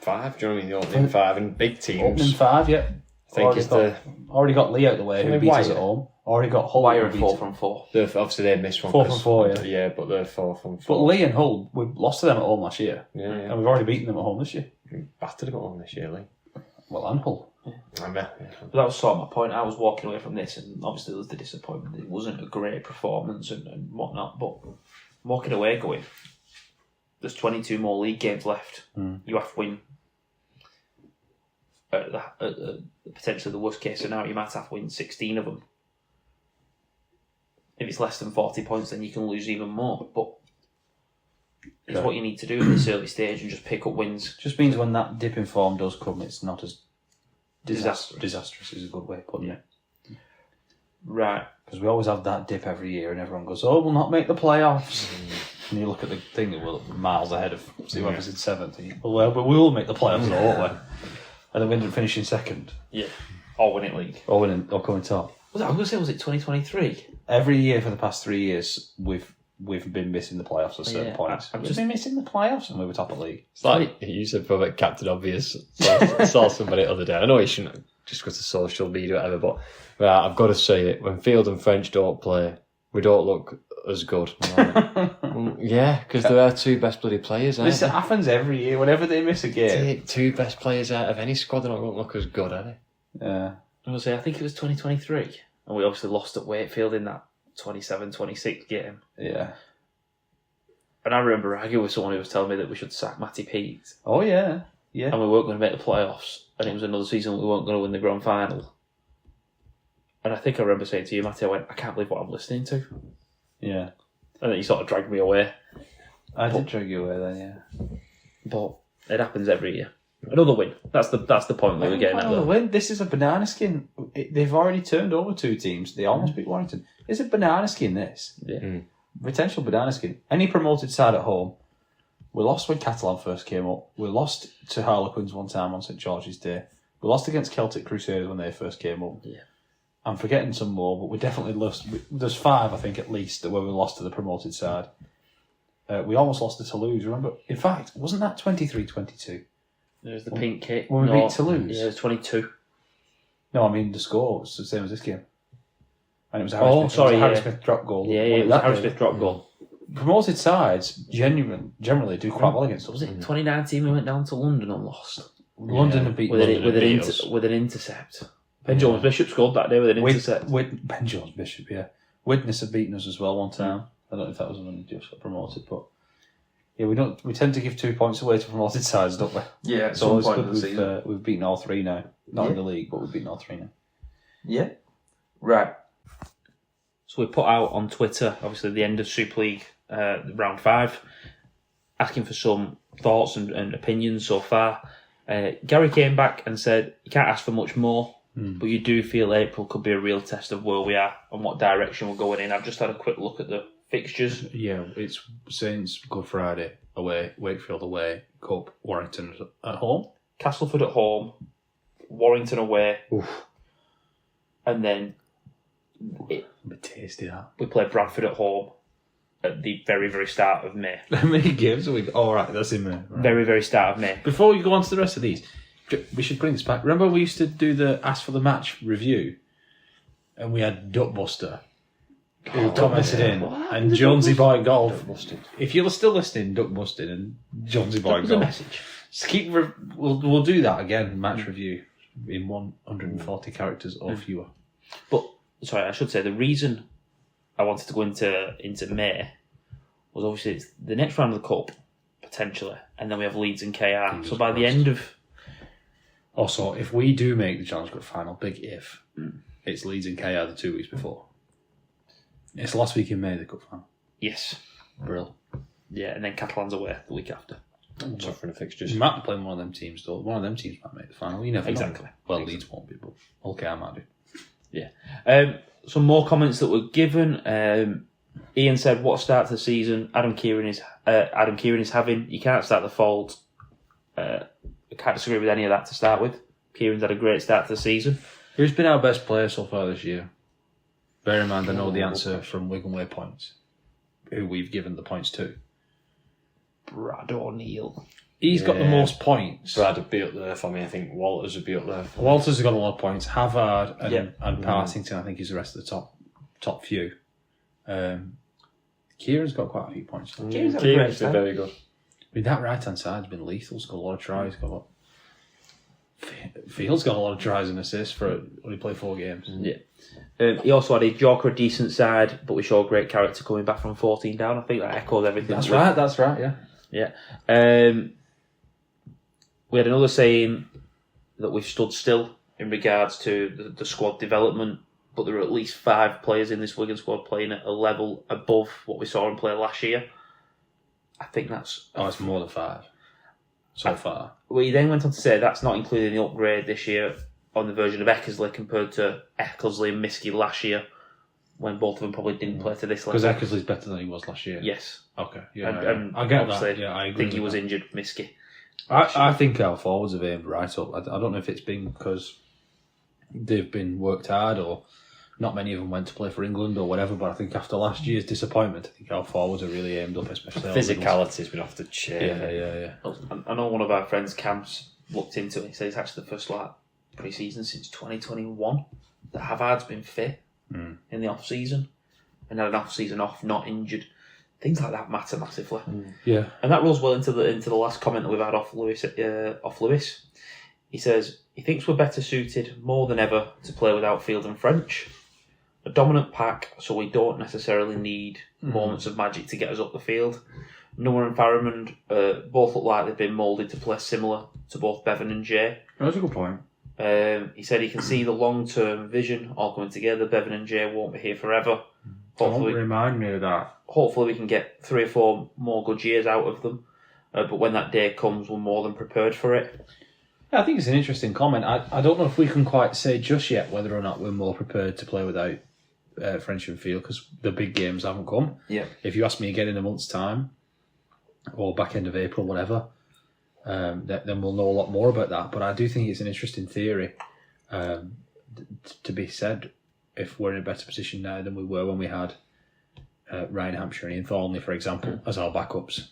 S3: 5, do you know what I mean? The opening 5 and big teams.
S2: Opening 5, yeah.
S3: I think
S2: already got Lee out the way, who beat us at home. Already got Hull.
S1: Wire 4 from 4.
S3: Obviously they missed one.
S2: 4 from 4, yeah.
S3: Yeah, but they're 4 from 4.
S2: But Lee and Hull, we lost to them at home last year.
S3: Yeah.
S2: And we've already beaten them at home this year.
S3: We battered them at home this year, Lee.
S2: Well, and Hull.
S3: But
S1: that was sort of my point. I was walking away from this, and obviously there was the disappointment. It wasn't a great performance and whatnot, but walking away going, there's 22 more league games left. You have to win. Potentially the worst case scenario, you might have to win 16 of them. If it's less than 40 points, then you can lose even more. But it's what you need to do at this early stage and just pick up wins.
S2: Just means when that dip in form does come, it's not as disastrous is a good way of putting it.
S1: Right.
S2: Because we always have that dip every year and everyone goes, oh, we'll not make the playoffs. And you look at the thing that we're miles ahead of whoever's in 7th. And you, well, but we will make the playoffs, won't we? And then we ended up finishing 2nd.
S1: Yeah. Or winning league.
S2: Or coming top.
S1: I was going to say, was it 2023?
S2: Every year for the past 3 years, we've been missing the playoffs at certain points. We've been missing the playoffs and we were top of the league.
S3: It's like you said about Captain Obvious. Saw somebody the other day. I know he shouldn't just go to social media or whatever, but I've got to say it. When Field and French don't play, we don't look as good. Yeah, because they're our 2 best bloody players, aren't
S2: This happens every year. Whenever they miss a game.
S3: Take 2 best players out of any squad, they don't look as good, are they?
S2: Yeah.
S1: I was going to say, I think it was 2023. And we obviously lost at Wakefield in that 27-26 game.
S2: Yeah.
S1: And I remember arguing with someone who was telling me that we should sack Matty Pete.
S2: Oh, yeah. Yeah.
S1: And we weren't going to make the playoffs. And it was another season we weren't going to win the grand final. And I think I remember saying to you, Matty, I can't believe what I'm listening to.
S2: Yeah.
S1: And then you sort of dragged me away.
S2: I did drag you away then, yeah.
S1: But it happens every year. Another win. That's the point we were getting at.
S2: Another win. This is a banana skin. They've already turned over 2 teams. They almost beat Warrington. It's a banana skin, this.
S1: Yeah.
S2: Potential banana skin. Any promoted side at home. We lost when Catalan first came up. We lost to Harlequins one time on St George's Day. We lost against Celtic Crusaders when they first came up.
S1: Yeah.
S2: I'm forgetting some more, but we definitely lost. There's 5, I think, at least, where we lost to the promoted side. We almost lost to Toulouse, remember? In fact, wasn't that 23-22?
S1: There's the pink kit.
S2: When we beat Toulouse?
S1: Yeah, it was 22.
S2: No, I mean, the score was the same as this game. And it was a Harry Smith drop goal.
S1: Yeah, it was a Harry Smith drop goal.
S2: Promoted sides generally do quite well against us.
S1: Was it 2019 we went down to London and lost?
S2: London and beat
S1: with
S2: London
S1: with an intercept. Ben Jones Bishop scored that day with an intercept.
S2: Ben Jones Bishop, yeah. Widnes had beaten us as well one time. I don't know if that was when we just got promoted, but yeah, we tend to give 2 points away to promoted sides, don't we?
S1: Yeah, at
S2: so
S1: some point of the season.
S2: We've beaten all 3 now. Not in the league, but we've beaten all 3 now.
S1: Yeah. Right. So we put out on Twitter, obviously, the end of Super League round 5, asking for some thoughts and opinions so far. Gary came back and said, you can't ask for much more, but you do feel April could be a real test of where we are and what direction we're going in. I've just had a quick look at the fixtures.
S2: Yeah, it's Saints Good Friday away, Wakefield away, Cup, Warrington at home.
S1: Castleford at home, Warrington away,
S2: Oof.
S1: And then
S2: a bit tasty, that.
S1: We play Bradford at home at the very, very start of May.
S2: How many games are we? Oh, right, that's in May. Right.
S1: Very, very start of May.
S2: Before we go on to the rest of these, we should bring this back. Remember we used to do the Ask for the Match review, and we had Duckbuster who commented in, and Jonesy Boy Golf. If you're still listening, Duckbusting and Jonesy Boy
S1: That was
S2: Golf.
S1: a message.
S2: We'll do that again. Match review in 140 characters or fewer.
S1: But sorry, I should say the reason I wanted to go into May was obviously it's the next round of the cup potentially, and then we have Leeds and KR. So by the end of
S2: also, if we do make the Challenge Cup final, big if, it's Leeds and KR the 2 weeks before. It's the last week in May the cup final.
S1: yes,
S2: Brill.
S1: yeah, and then Catalan's away the week after.
S3: Tough for the fixtures.
S2: You might be playing one of them teams though. One of them teams might make the final. You never know.
S1: Exactly.
S2: Well, Leeds won't be, but KR might do.
S1: Yeah. Some more comments that were given. Ian said, "What a start to the season Adam Kieran is having. You can't start the fault. I can't disagree with any of that to start with. Kieran's had a great start to the season.
S2: Who's been our best player so far this year? Bear in mind, I know the answer from Wigan Way points, who we've given the points to.
S1: Brad O'Neill.
S2: He's got the most points.
S3: Brad would be up there for me. I think Walters would be up there.
S2: Walters has got a lot of points. Havard and Partington, I think, is the rest of the top few. Kieran's got quite a few points.
S1: Kieran's had a great
S3: Kieran's been
S1: start.
S3: very good.
S2: I mean, that right-hand side's been lethal. He's got a lot of tries. Field's got a lot of tries and assists for when he played 4 games.
S1: Yeah. He also had a Joker, a decent side, but we showed great character coming back from 14 down. I think that echoes everything.
S2: That's right, yeah.
S1: Yeah. We had another saying that we've stood still in regards to the squad development, but there are at least 5 players in this Wigan squad playing at a level above what we saw him play last year. I think that's...
S2: Oh, it's more than 5 so far.
S1: We then went on to say that's not including the upgrade this year on the version of Eckersley compared to Eckersley and Miskey last year, when both of them probably didn't play to this level.
S2: Because Eckersley's better than he was last year.
S1: Yes.
S2: Okay. Yeah,
S1: And
S2: I get that.
S1: obviously,
S2: Yeah, I agree.
S1: I think he
S2: with
S1: was
S2: that.
S1: injured, Miskey.
S2: I think our forwards have aimed right up. I don't know if it's been because they've been worked hard or not many of them went to play for England or whatever, but I think after last year's disappointment, I think our forwards are really aimed up, especially our
S3: Physicality's been off the chain.
S2: Yeah.
S1: I know one of our friends, Camps, looked into it. He said it's actually the first pre-season since 2021 that Havard's been fit in the off-season and had an off-season off, not injured. Things like that matter massively.
S2: Yeah.
S1: And that rolls well into the last comment that we've had off Lewis. He says he thinks we're better suited more than ever to play without Field and French. A dominant pack, so we don't necessarily need moments of magic to get us up the field. Noah and Farrimond both look like they've been moulded to play similar to both Bevan and Jay.
S2: That's a good point.
S1: He said he can see the long-term vision all coming together. Bevan and Jay won't be here forever.
S2: Don't remind me of that.
S1: Hopefully we can get 3 or 4 more good years out of them. But when that day comes, we're more than prepared for it.
S2: I think it's an interesting comment. I don't know if we can quite say just yet whether or not we're more prepared to play without French and Field because the big games haven't come.
S1: Yeah.
S2: If you ask me again in a month's time or back end of April, whatever, then we'll know a lot more about that. But I do think it's an interesting theory to be said if we're in a better position now than we were when we had Ryan Hampshire and Ian Thornley, for example, as our backups.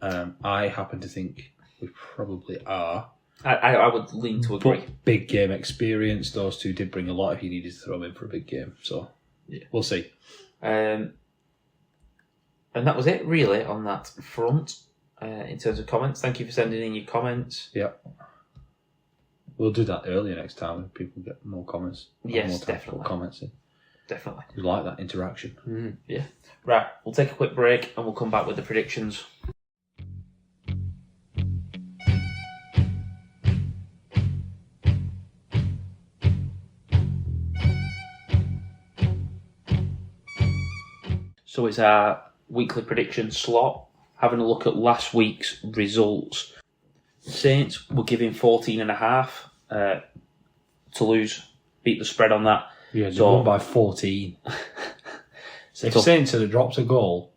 S2: I happen to think we probably are.
S1: I would lean to agree.
S2: But big game experience, those two did bring a lot if you needed to throw them in for a big game. So, we'll see.
S1: And that was it, really, on that front, in terms of comments. Thank you for sending in your comments.
S2: Yeah. We'll do that earlier next time when people get more comments.
S1: Yes,
S2: more time to
S1: definitely.
S2: put comments in.
S1: Definitely.
S2: We like that interaction.
S1: Yeah. Right, we'll take a quick break and we'll come back with the predictions. So it's our weekly prediction slot. Having a look at last week's results. Saints were giving 14.5. Toulouse beat the spread on that.
S2: Yeah, they won by 14. If Saints had dropped a goal,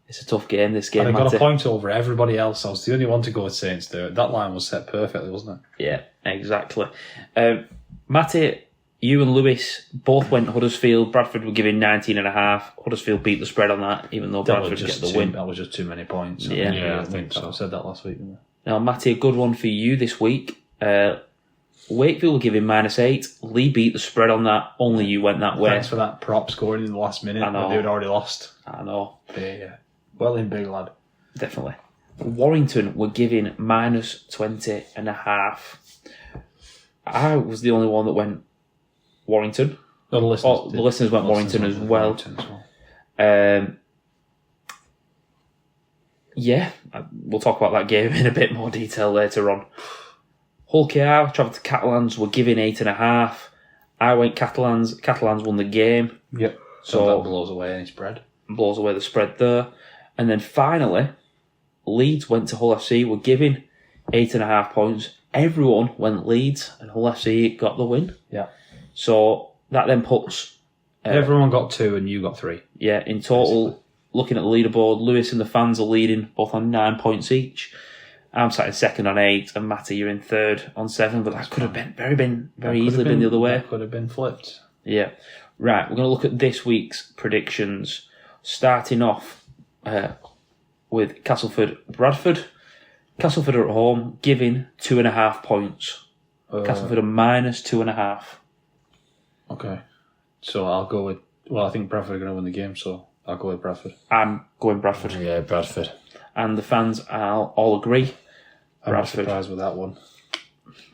S1: it's a tough game, this game.
S2: And they got a point over everybody else. I was the only one to go with Saints there. That line was set perfectly, wasn't it?
S1: Yeah, exactly. Matty, you and Lewis both went Huddersfield. Bradford were giving 19.5. Huddersfield beat the spread on that, even though Bradford get the win.
S2: That was just too many points.
S1: Yeah,
S2: I think so. I said that last week, didn't I?
S1: Now, Matty, a good one for you this week. Wakefield were giving -8. Lee beat the spread on that. Only you went that way.
S2: Thanks for that prop scoring in the last minute.
S1: I know.
S2: They had already lost.
S1: I know.
S2: Yeah. Well in big, lad.
S1: Definitely. Warrington were giving minus 20.5. I was the only one that went Warrington.
S2: No, the
S1: listeners went Warrington as well. We'll talk about that game in a bit more detail later on. Hull KR travelled to Catalans, were giving 8.5. I went Catalans. Catalans won the game.
S2: Yep. So that blows away any spread.
S1: Blows away the spread there. And then finally, Leeds went to Hull FC, were giving 8.5 points. Everyone went Leeds, and Hull FC got the win.
S2: Yeah.
S1: So that then puts...
S2: everyone got 2 and you got 3.
S1: Yeah, in total, basically. Looking at the leaderboard, Lewis and the fans are leading both on 9 points each. I'm sat in second on 8, and Matty, you're in third on 7, but that could have been very easily been the other way.
S2: That could have been flipped.
S1: Yeah. Right, we're going to look at this week's predictions, starting off with Castleford-Bradford. Castleford are at home, giving 2.5 points. Castleford are minus 2.5.
S2: Okay. So I'll go with... Well, I think Bradford are going to win the game, so I'll go with Bradford.
S1: I'm going Bradford.
S3: Yeah, Bradford.
S1: And the fans all agree.
S2: I'm not surprised with that one.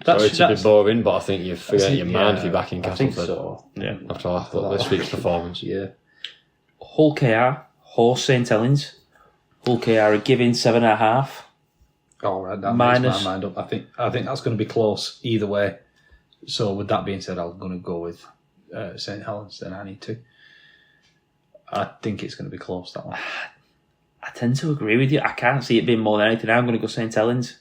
S3: Sorry to be boring, but I think you forget your mind if you're back in Castleford.
S2: I think so.
S1: Yeah.
S3: After this week's performance.
S2: Yeah.
S1: Hull KR, host St Helens. Hull KR are giving 7.5.
S2: All right, that
S1: minus,
S2: makes my mind up. I think that's going to be close either way. So with that being said, I'm going to go with St Helens. Then I need to. I think it's going to be close, that one.
S1: I tend to agree with you. I can't see it being more than anything. I'm going to go St Helens.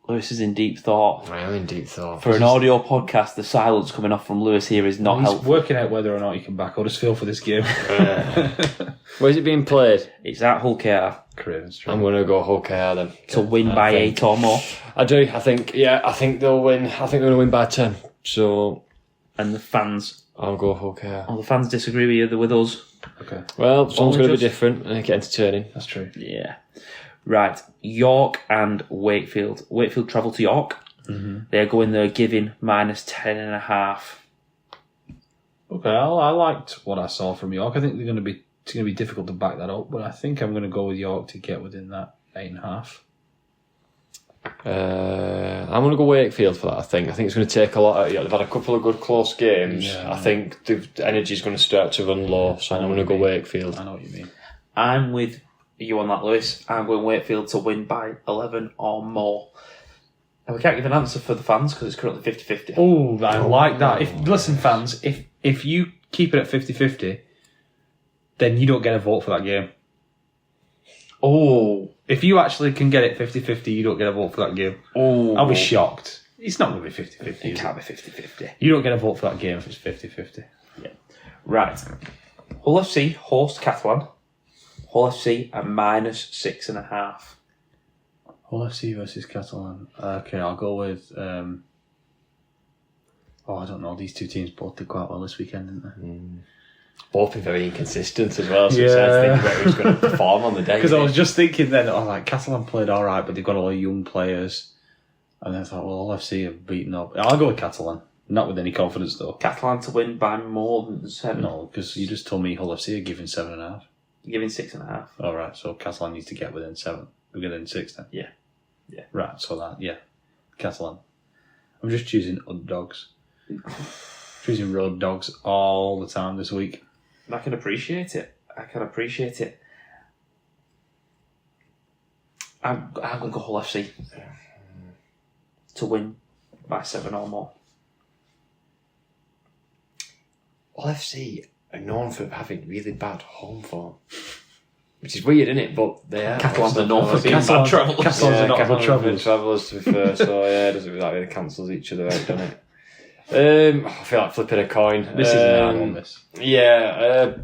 S1: Lewis is in deep thought.
S3: I am in deep thought.
S1: For an audio podcast, the silence coming off from Lewis here is not helpful.
S2: He's working out whether or not he can back or just feel for this game.
S3: Where's it being played?
S1: It's at Hull KR.
S2: Craven Street.
S3: I'm going to go Hull KR then.
S1: To win by 8 or more.
S3: I do. I think they'll win. I think they're going to win by 10. So.
S1: And the fans.
S3: I'll go Hull KR.
S1: Oh, the fans disagree with us.
S2: Okay.
S3: Well, someone's going to be different and make it entertaining.
S2: That's true.
S1: Yeah. Right. York and Wakefield. Wakefield travel to York.
S2: Mm-hmm.
S1: They're going there giving minus 10.5.
S2: Okay, I liked what I saw from York. I think it's going to be difficult to back that up, but I think I'm going to go with York to get within that 8.5.
S3: I'm going to go Wakefield for that. I think it's going to take a lot out of York. They've had a couple of good close games. Yeah. I think the energy's going to start to run low, so I'm going to go Wakefield.
S2: I know what you mean.
S1: I'm with you on that, Lewis. I'm going Wakefield to win by 11 or more. And we can't give an answer for the fans because it's currently 50-50.
S2: Oh, I like that. Listen, fans, if you keep it at 50-50, then you don't get a vote for that game.
S1: Oh.
S2: If you actually can get it 50-50, you don't get a vote for that game.
S1: Oh.
S2: I'll be shocked. It's not going to be 50-50.
S1: It can't be 50-50.
S2: You don't get a vote for that game if it's 50-50.
S1: Yeah. Right. Hull FC host Catalan. Hull FC at minus 6.5.
S2: Hull FC versus Catalan. Okay, I'll go with... I don't know. These two teams both did quite well this weekend, didn't they?
S3: Both been very inconsistent as well, so it's hard to think about who's going to perform on the day.
S2: Because I was just thinking then, Catalan played all right, but they've got all the young players. And then I thought, well, FC have beaten up. I'll go with Catalan. Not with any confidence, though.
S1: Catalan to win by more than 7.
S2: No, because you just told me Hull FC are giving 7.5.
S1: You're giving 6.5.
S2: All right, so Catalan needs to get within 7. We're within 6 then?
S1: Yeah.
S2: Right, so that, Catalan. I'm just choosing underdogs. Choosing road dogs all the time this week.
S1: I can appreciate it. I'm going to go Hull FC to win by 7 or more.
S3: Hull FC are known for having really bad home form. Which is weird, isn't it? But they are.
S1: Catalans are known for being bad travellers.
S2: Catalans are not good
S3: travellers, to be fair. So, that really cancels each other out, doesn't it? I feel like flipping a coin.
S2: This is an hard one, this.
S3: Yeah.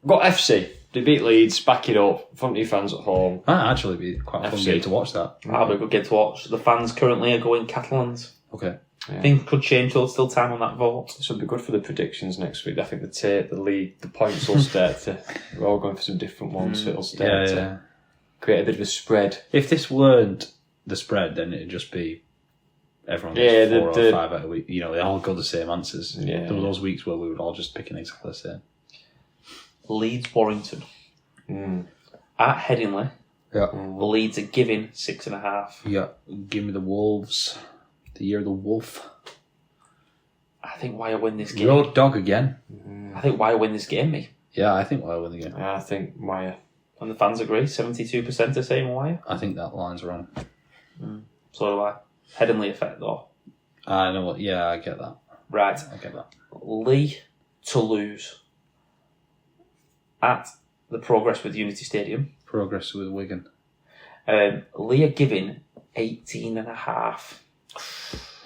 S3: Got FC. They beat Leeds, back it up, front of your fans at home.
S2: That'd actually be quite a fun game to watch that.
S1: That'll be a good game to watch. The fans currently are going Catalans.
S2: Okay.
S1: Yeah. Things could change, though. Still time on that vote.
S3: This will be good for the predictions next week. I think the league, the points will start to... We're all going for some different ones, so it'll start to create a bit of a spread.
S2: If this weren't the spread, then it'd just be... Everyone gets 4 or 5 out of a week. You know, they all got the same answers.
S3: Yeah.
S2: There were those weeks where we were all just picking exactly the same.
S1: Leeds Warrington. at Headingley.
S2: Yeah.
S1: Leeds are giving 6.5.
S2: Yeah. Give me the Wolves. The year of the Wolf.
S1: I think Wire win this game.
S2: Road dog again.
S1: I think Wire win this game, me.
S2: Yeah, I think Wire win the game.
S3: I think Wire.
S1: And the fans agree. 72% are saying Wire.
S2: I think that line's wrong.
S1: So do I. Headingley effect, though.
S2: I know what. Yeah, I get that.
S1: Right.
S2: I get that.
S1: Lee to lose at the Progress with Unity Stadium.
S2: Progress with Wigan.
S1: Lee are giving 18.5.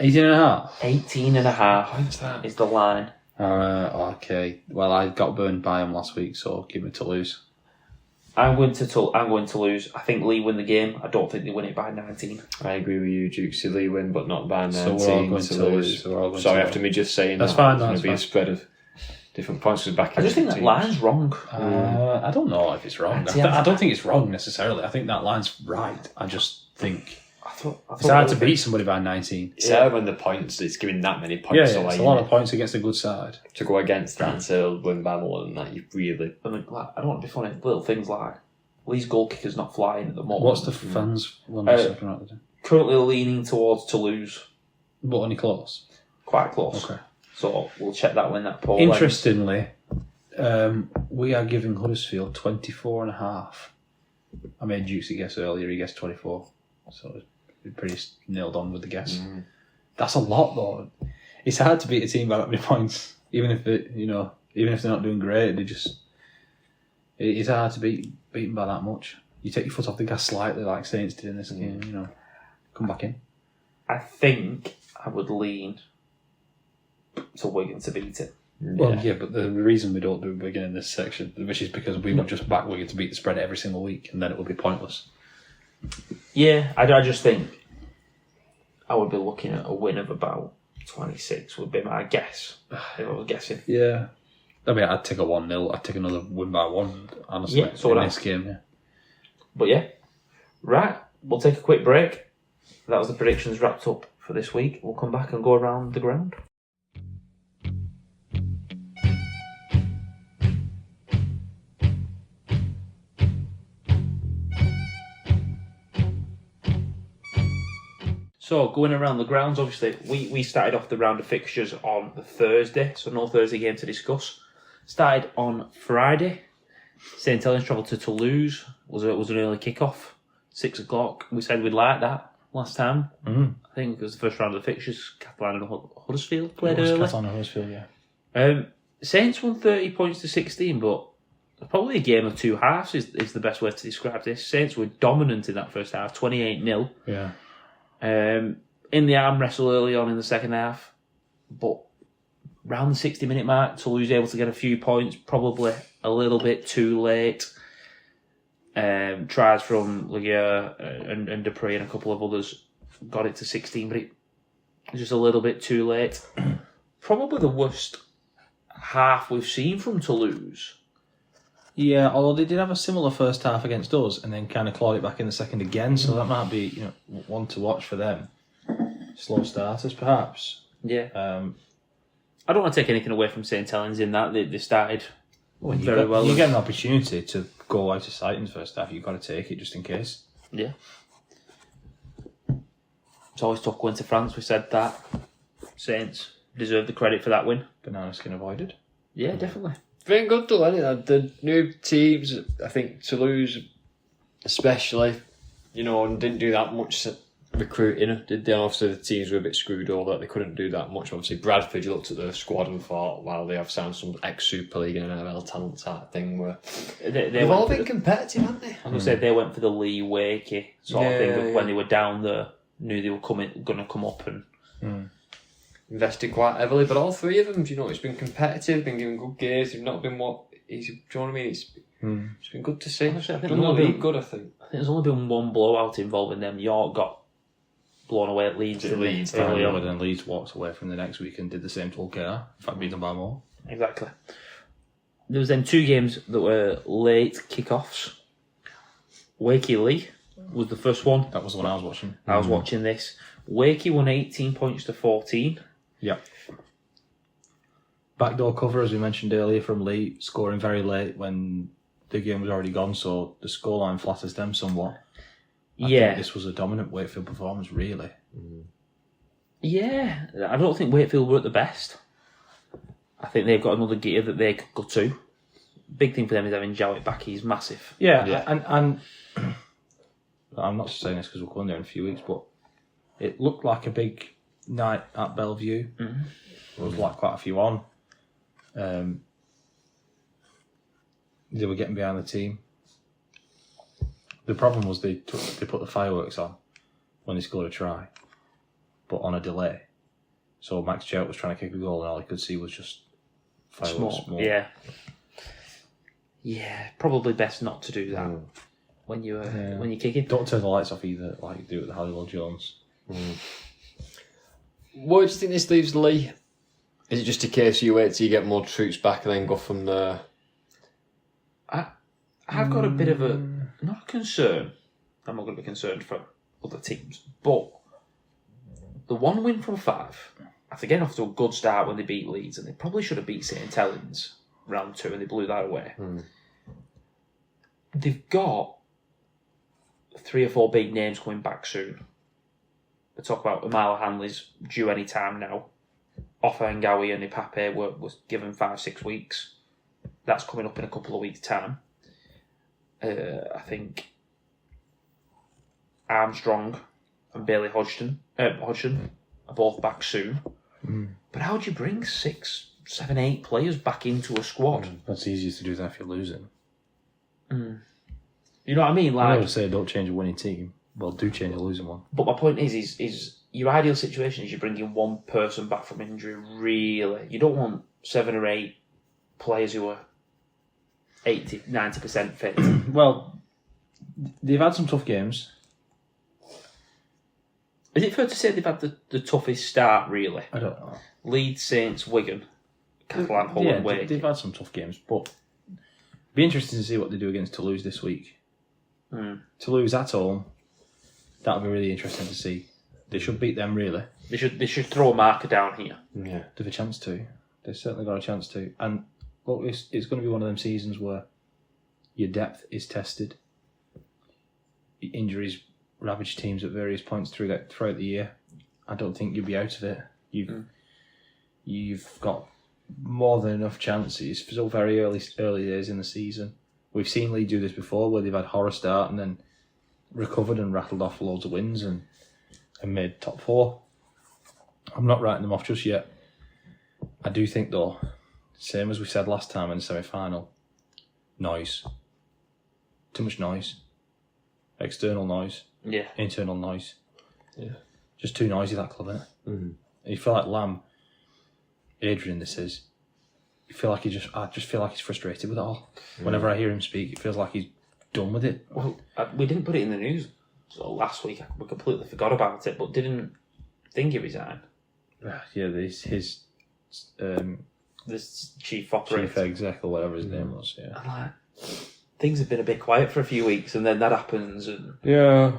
S2: 18.5?
S1: 18.5 is the line.
S2: Okay. Well, I got burned by him last week, so give me Toulouse.
S1: I'm going to lose. I think Lee win the game. I don't think they win it by 19.
S3: I agree with you, Dukes. Lee win, but not by 19.
S2: So we're all going to lose.
S3: Sorry, after me just saying
S2: that's
S3: that.
S2: fine.
S3: It's going to be a spread of different points. Back
S1: I just think that line's wrong.
S2: I don't know if it's wrong. I don't think it's wrong necessarily. I think that line's right. I just think it's hard to beat somebody by 19.
S3: It's hard when the points, it's giving that many points away.
S2: It's a lot of points against a good side.
S3: To go against that and say win by more than that, you really...
S1: I don't want to be funny. Little things like Lee's goal kicker's not flying at the moment.
S2: What's the fans' one?
S1: Currently leaning towards Toulouse.
S2: But only close?
S1: Quite close.
S2: Okay.
S1: So we'll check that when that poll
S2: Interestingly, we are giving Huddersfield 24.5. I made Dukesy guess earlier, he guessed 24. So it's pretty nailed on with the guess. That's a lot though. It's hard to beat a team by that many points. Even if they're not doing great, it's hard to beat them by that much. You take your foot off the gas slightly like Saints did in this game, come back in.
S1: I think I would lean to Wigan to beat it.
S2: Well, yeah, but the reason we don't do Wigan in this section, which is because we would just back Wigan to beat the spread every single week, and then it would be pointless.
S1: Yeah, I just think I would be looking at a win of about 26 would be my guess, if I was guessing.
S2: Yeah. I mean, I'd take a 1-0. I'd take another win by 1, honestly,
S1: yeah, so
S2: in this game. Yeah.
S1: But yeah, right, we'll take a quick break. That was the predictions wrapped up for this week. We'll come back and go around the ground. So, going around the grounds, obviously, we started off the round of fixtures on the Thursday, so no Thursday game to discuss. Started on Friday. St. Helens travelled to Toulouse. Was an early kick-off, 6 o'clock. We said we'd like that last time. I think it was the first round of the fixtures. Catalan and Huddersfield played early.
S2: Catalan and Huddersfield, yeah.
S1: Saints won 30 points to 16, but probably a game of two halves is the best way to describe this. Saints were dominant in that first half, 28-0.
S2: Yeah.
S1: In the arm wrestle early on in the second half, but around the 60-minute mark, Toulouse able to get a few points, probably a little bit too late. Tries from Ligier and Dupree and a couple of others got it to 16, but it was just a little bit too late. Probably the worst half we've seen from Toulouse.
S2: Yeah, although they did have a similar first half against us and then kind of clawed it back in the second again, so that might be one to watch for them. Slow starters, perhaps.
S1: Yeah. I don't want to take anything away from St. Helens in that. They started very well.
S2: You get an opportunity to go out of sight in the first half, you've got to take it just in case.
S1: Yeah. It's always tough going to France, we said that. Saints deserve the credit for that win.
S2: Banana skin avoided.
S1: Yeah, definitely.
S3: Been good though, hasn't it? The new teams, I think Toulouse especially, and didn't do that much recruiting, did they? Obviously the teams were a bit screwed over that they couldn't do that much. Obviously Bradford, you looked at the squad and thought, wow, they have signed some ex-Super League and NFL talent type thing where they've all been competitive, haven't they?
S1: I'm going to say they went for the Lee Wakey sort of thing. When they were down there, knew they were going to come up and...
S3: Invested quite heavily, but all three of them, it's been competitive, been giving good games. They've not been what easy. Do you know what I mean? It's been good to see.
S1: Honestly, I think
S3: there's only been good. I think
S1: there's only been one blowout involving them. York got blown away at Leeds.
S2: But then Leeds walked away from the next week and did the same to OKR. In fact, beat them by more.
S1: Exactly. There was then 2 games that were late kickoffs. Wakey Lee was the first one.
S2: That was the one I was watching.
S1: I was watching this. Wakey won 18 points to 14.
S2: Yeah. Backdoor cover, as we mentioned earlier, from Lee, scoring very late when the game was already gone, so the scoreline flatters them somewhat. I
S1: Yeah.
S2: think this was a dominant Wakefield performance, really.
S1: Yeah, I don't think Wakefield were at the best. I think they've got another gear that they could go to. Big thing for them is having Jowett back. He's massive.
S2: Yeah. And I'm not saying this because we're going there in a few weeks, but it looked like a big night at Bellevue.
S1: Mm-hmm.
S2: There was like quite a few on. They were getting behind the team. The problem was they put the fireworks on when they scored a try, but on a delay. So Max Jowett was trying to kick a goal, and all he could see was just fireworks.
S1: Small. Yeah, probably best not to do that when you're kicking.
S2: Don't turn the lights off either, like you do at the Halliwell Jones.
S3: What do you think this leaves Lee? Is it just a case you wait till you get more troops back and then go from there?
S1: I've got a bit of not a concern. I'm not going to be concerned for other teams, but the 1 win from 5, after getting off to a good start when they beat Leeds, and they probably should have beat St Helens round 2, and they blew that away. They've got 3 or 4 big names coming back soon. We talk about Amala Hanley's due any time now. Offa Ngawi and Ipape was given 5-6 weeks. That's coming up in a couple of weeks' time. I think Armstrong and Bailey Hodgson are both back soon. But how do you bring 6, 7, 8 players back into a squad?
S2: That's easier to do that if you're losing.
S1: You know what I mean?
S2: I never say don't change a winning team. Well, do change a losing one.
S1: But my point is your ideal situation is you're bringing one person back from injury, really. You don't want 7 or 8 players who are 80, 90% fit.
S2: Well, they've had some tough games.
S1: Is it fair to say they've had the toughest start, really?
S2: I don't know.
S1: Leeds, Saints, Wigan, Catalan, Hull
S2: Yeah,
S1: and Wake.
S2: they've had some tough games, but it'd be interesting to see what they do against Toulouse this week. Toulouse at home, that'll be really interesting to see. They should beat them, really.
S1: They should throw a marker down here.
S3: Yeah.
S2: They've a chance to. They've certainly got a chance to. And look, it's going to be one of them seasons where your depth is tested. Injuries ravage teams at various points throughout the year. I don't think you'll be out of it. You've got more than enough chances. It's still very early days in the season. We've seen Lee do this before, where they've had horror start and then recovered and rattled off loads of wins and made top 4. I'm not writing them off just yet. I do think, though, same as we said last time in the semi-final, noise. Too much noise. External noise.
S1: Yeah.
S2: Internal noise.
S3: Yeah.
S2: Just too noisy, that club, isn't it? And you feel like Lamb, Adrian, this is. I just feel like he's frustrated with it all. Whenever I hear him speak, it feels like he's done with it.
S1: Well, we didn't put it in the news last week. We completely forgot about it, but didn't think he resigned.
S2: Yeah, his
S1: This chief operator.
S2: chief exec or whatever his name was. Yeah.
S1: And like, things have been a bit quiet for a few weeks, and then that happens, and
S2: Yeah,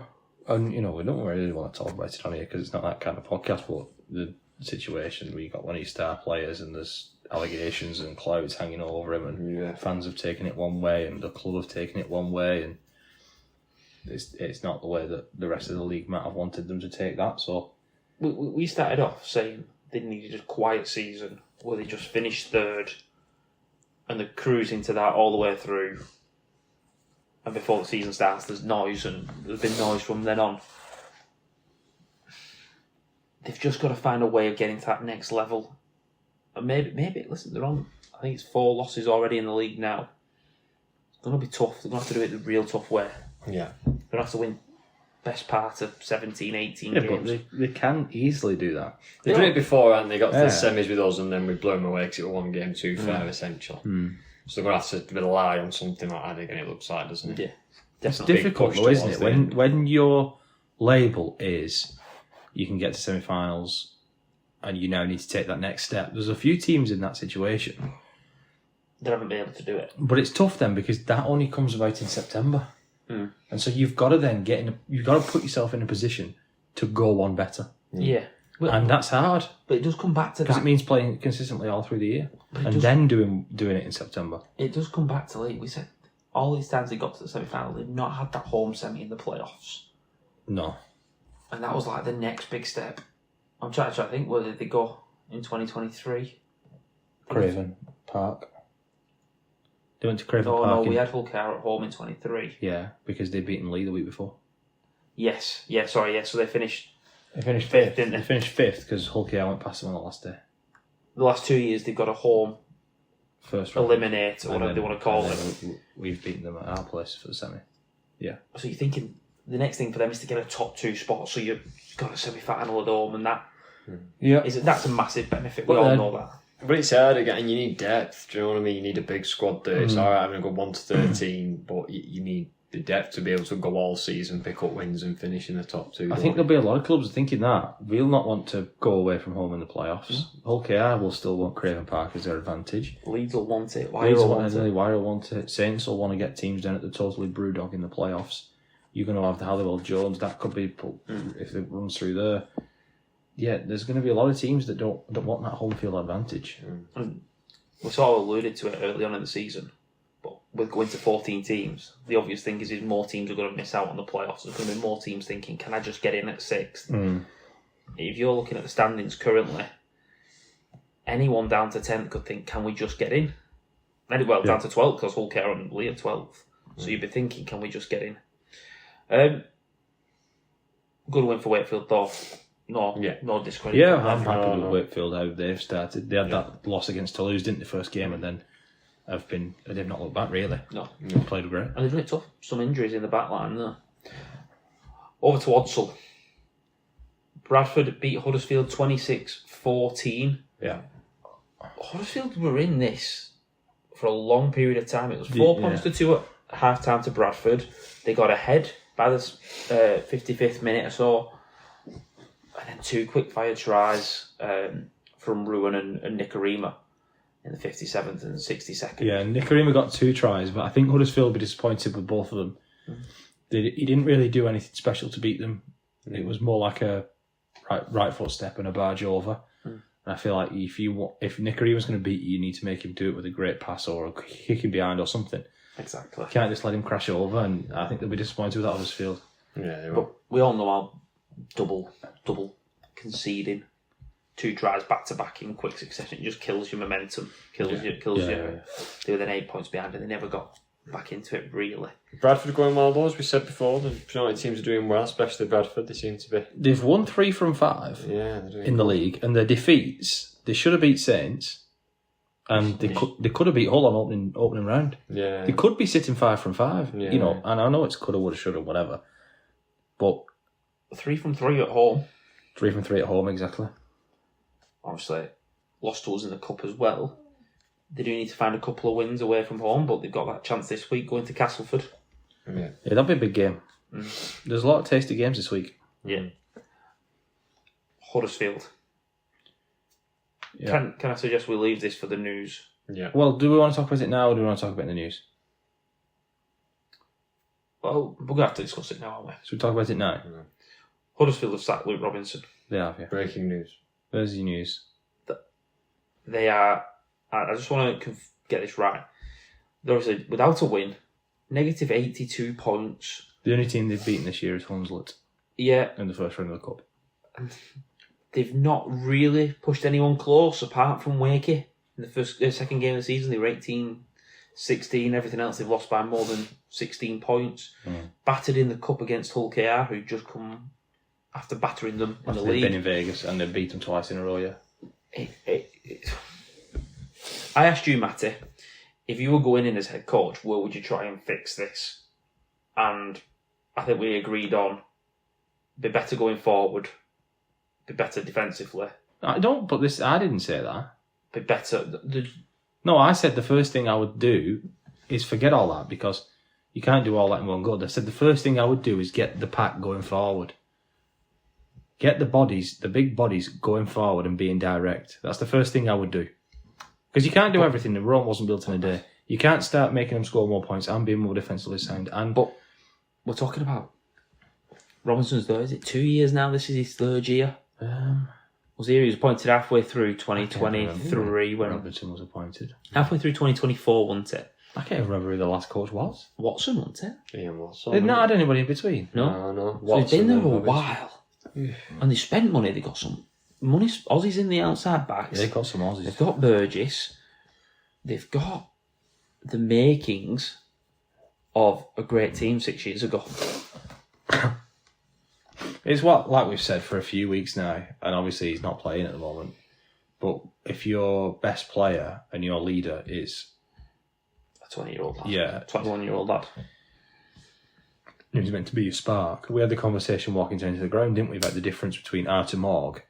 S2: and we don't really want to talk about it on here because it's not that kind of podcast. But the situation where you got one of your star players and there's allegations and clouds hanging over him, and fans have taken it one way, and the club have taken it one way, and it's not the way that the rest of the league might have wanted them to take that. So
S1: we started off saying they needed a quiet season where they just finished 3rd, and they're cruising to that all the way through. And before the season starts, there's noise, and there's been noise from then on. They've just got to find a way of getting to that next level. And maybe listen, they're on, I think it's 4 losses already in the league now. It's going to be tough. They're going to have to do it the real tough way.
S3: Yeah.
S1: They're going to have to win best part of 17, 18
S2: yeah,
S1: games.
S2: but they can easily do that.
S3: They've done it before, and they got to the semis with us, and then we blew them away because it was 1 game too fair, essentially. So they're going to have to rely on something like that again, it looks like, doesn't it?
S1: Yeah,
S2: It's
S1: definitely.
S2: difficult though, isn't it? When your label is you can get to semi-finals and you now need to take that next step. There's a few teams in that situation.
S1: They haven't been able to do it.
S2: But it's tough then because that only comes about in September. And so you've got to then you've got to put yourself in a position to go one better.
S1: Yeah. Well,
S2: And that's hard
S1: but it does come back to
S2: because
S1: that.
S2: it means playing consistently all through the year and
S1: does-
S2: then doing it in September.
S1: It does come back to, like we said, all these times they got to the semi-final, they've not had that home semi in the playoffs.
S2: No.
S1: And that was like the next big step. I'm trying to think, where did they go in 2023?
S2: Craven Park. They went to Craven
S1: No,
S2: Park.
S1: we had Hull KR at home in 23.
S2: Yeah, because they'd beaten Lee the week before.
S1: Yes, so they finished
S2: They finished
S1: fifth, didn't they?
S2: They finished fifth because Hull KR went past them on the last day.
S1: The last 2 years they've got a home
S2: First round.
S1: eliminate, or whatever they want to call it.
S2: We've beaten them at our place for the semi. Yeah.
S1: So you're thinking the next thing for them is to get a top 2 spot, so you've got a semi-final at home, and that's a massive benefit. We all know that.
S3: But it's hard again, and you need depth. Do you know what I mean? You need a big squad there. It's alright having a good 1 to 13, but you need the depth to be able to go all season, pick up wins, and finish in the top 2.
S2: I think there'll be a lot of clubs thinking that. We'll not want to go away from home in the playoffs. Hull KR will still want Craven Park as their advantage.
S1: Leeds will want it.
S2: Wire will want it. Saints will want to get teams down at the totally Brewdog in the playoffs. You're going to have the Halliwell Jones. That could be if it runs through there. Yeah, there's going to be a lot of teams that don't want that home field advantage.
S1: We sort of alluded to it early on in the season, but with going to 14 teams, the obvious thing is more teams are going to miss out on the playoffs. There's going to be more teams thinking, can I just get in at 6th? If you're looking at the standings currently, anyone down to 10th could think, can we just get in? Down to 12th, because Hull KR and Lee are 12th. So you'd be thinking, can we just get in? Good win for Wakefield, though. No discredit.
S2: Yeah, I'm happy with Wakefield, how they've started. They had that loss against Toulouse, didn't they, first game, and then they've not looked back, really.
S1: No.
S2: They've played great.
S1: And they've done it tough. Some injuries in the back line there. Over to Odsal. Bradford beat Huddersfield 26-14.
S2: Yeah.
S1: Huddersfield were in this for a long period of time. It was 4 points to 2 at half-time to Bradford. They got ahead by the 55th minute or so. And then 2 quick-fire tries from Ruan and Nicarima in the 57th and 62nd.
S2: Yeah, Nicarima got 2 tries, but I think Huddersfield will be disappointed with both of them. He didn't really do anything special to beat them. It was more like a right foot step and a barge over. And I feel like if Nicarima's going to beat you, you need to make him do it with a great pass or a kicking behind or something.
S1: Exactly.
S2: You can't just let him crash over, and I think they'll be disappointed with that Huddersfield.
S3: Yeah,
S1: but we all know how double conceding 2 tries back to back in quick succession, it just kills your momentum, kills you. They were then 8 points behind and they never got back into it really.
S3: Bradford are going well though, as we said before. The United teams are doing well, especially Bradford. They seem to be.
S2: They've won 3 from 5 in the league, and their defeats, they should have beat Saints, and they could have beat Hull on opening round.
S3: Yeah,
S2: they could be sitting 5 from 5.
S3: Yeah.
S2: And I know it's coulda, woulda, shoulda, whatever, but
S1: 3 from 3 at home.
S2: 3 from 3 at home, exactly.
S1: Obviously, lost to us in the cup as well. They do need to find a couple of wins away from home, but they've got that chance this week going to Castleford.
S2: Yeah, that'll be a big game. There's a lot of tasty games this week.
S1: Yeah. Huddersfield. Yeah. Can I suggest we leave this for the news?
S3: Yeah.
S2: Well, do we want to talk about it now, or do we want to talk about it in the news?
S1: Well, we're going to have to discuss it now, aren't we?
S2: Should we talk about it now?
S3: Yeah.
S1: Huddersfield have sacked Luke Robinson.
S2: They have, yeah.
S3: Breaking news.
S2: There's your news.
S1: They are... I just want to get this right. They're obviously without a win, negative 82 points.
S2: The only team they've beaten this year is Hunslet.
S1: Yeah.
S2: In the first round of the cup.
S1: They've not really pushed anyone close apart from Wakey. In the second game of the season, they were 18-16. Everything else, they've lost by more than 16 points. Battered in the cup against Hull KR, who just come after battering them in the league.
S2: They've been in Vegas and they've beat them twice in a row, yeah.
S1: I asked you, Matty, if you were going in as head coach, where would you try and fix this? And I think we agreed on be better going forward, be better defensively.
S2: I didn't say that.
S1: Be better.
S2: No, I said the first thing I would do is forget all that, because you can't do all that in one go. I said the first thing I would do is get the pack going forward. Get the big bodies going forward and being direct. That's the first thing I would do. Because you can't do everything. Rome wasn't built in a day. You can't start making them score more points and being more defensively sound. But
S1: we're talking about Robinson's there. Is it 2 years now? This is his 3rd year. He was appointed halfway through 2023 when
S2: Robinson was appointed.
S1: Halfway through 2024, wasn't it?
S2: I can't even remember who the last coach was.
S1: Watson, wasn't it?
S3: Ian Watson.
S2: They've not had anybody in between.
S1: No.
S3: No.
S1: So they've been there a
S3: Watson,
S1: while. And they spent money. They got some money. Aussies in the outside backs.
S2: They've got some Aussies.
S1: They've got Burgess. They've got the makings of a great team 6 years ago.
S2: It's what, like we've said for a few weeks now, and obviously he's not playing at the moment. But if your best player and your leader is
S1: 20-year-old lad.
S2: Yeah.
S1: 21-year-old lad.
S2: he's meant to be your spark, we had the conversation walking down to the ground, didn't we, about the difference between Artur Morg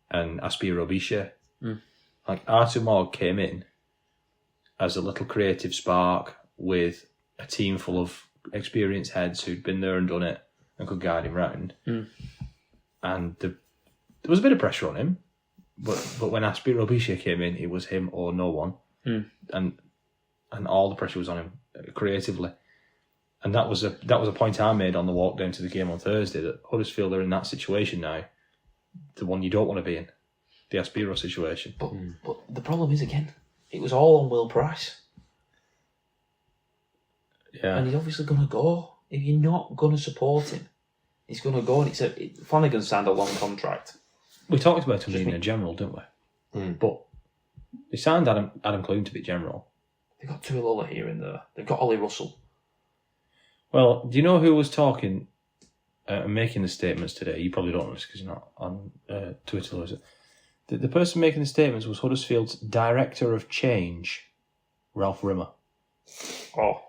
S2: and Aspire Robiche. Like, Artur Morg came in as a little creative spark with a team full of experienced heads who'd been there and done it and could guide him round. And there was a bit of pressure on him, but when Aspire Robiche came in, it was him or no one. And all the pressure was on him creatively. And that was a point I made on the walk down to the game on Thursday, that Huddersfield are in that situation now, the one you don't want to be in, the Aspiro situation.
S1: But the problem is, again, it was all on Will Price.
S2: Yeah.
S1: And he's obviously going to go. If you're not going to support him, he's going to go. And Flanagan signed a long contract.
S2: We talked about him being a general, didn't we? But they signed Adam Clune to be general.
S1: They've got Tuilola here and there. They've got Ollie Russell.
S2: Well, do you know who was talking and making the statements today? You probably don't know this because you're not on Twitter, is it? The person making the statements was Huddersfield's Director of Change, Ralph Rimmer.
S3: Oh,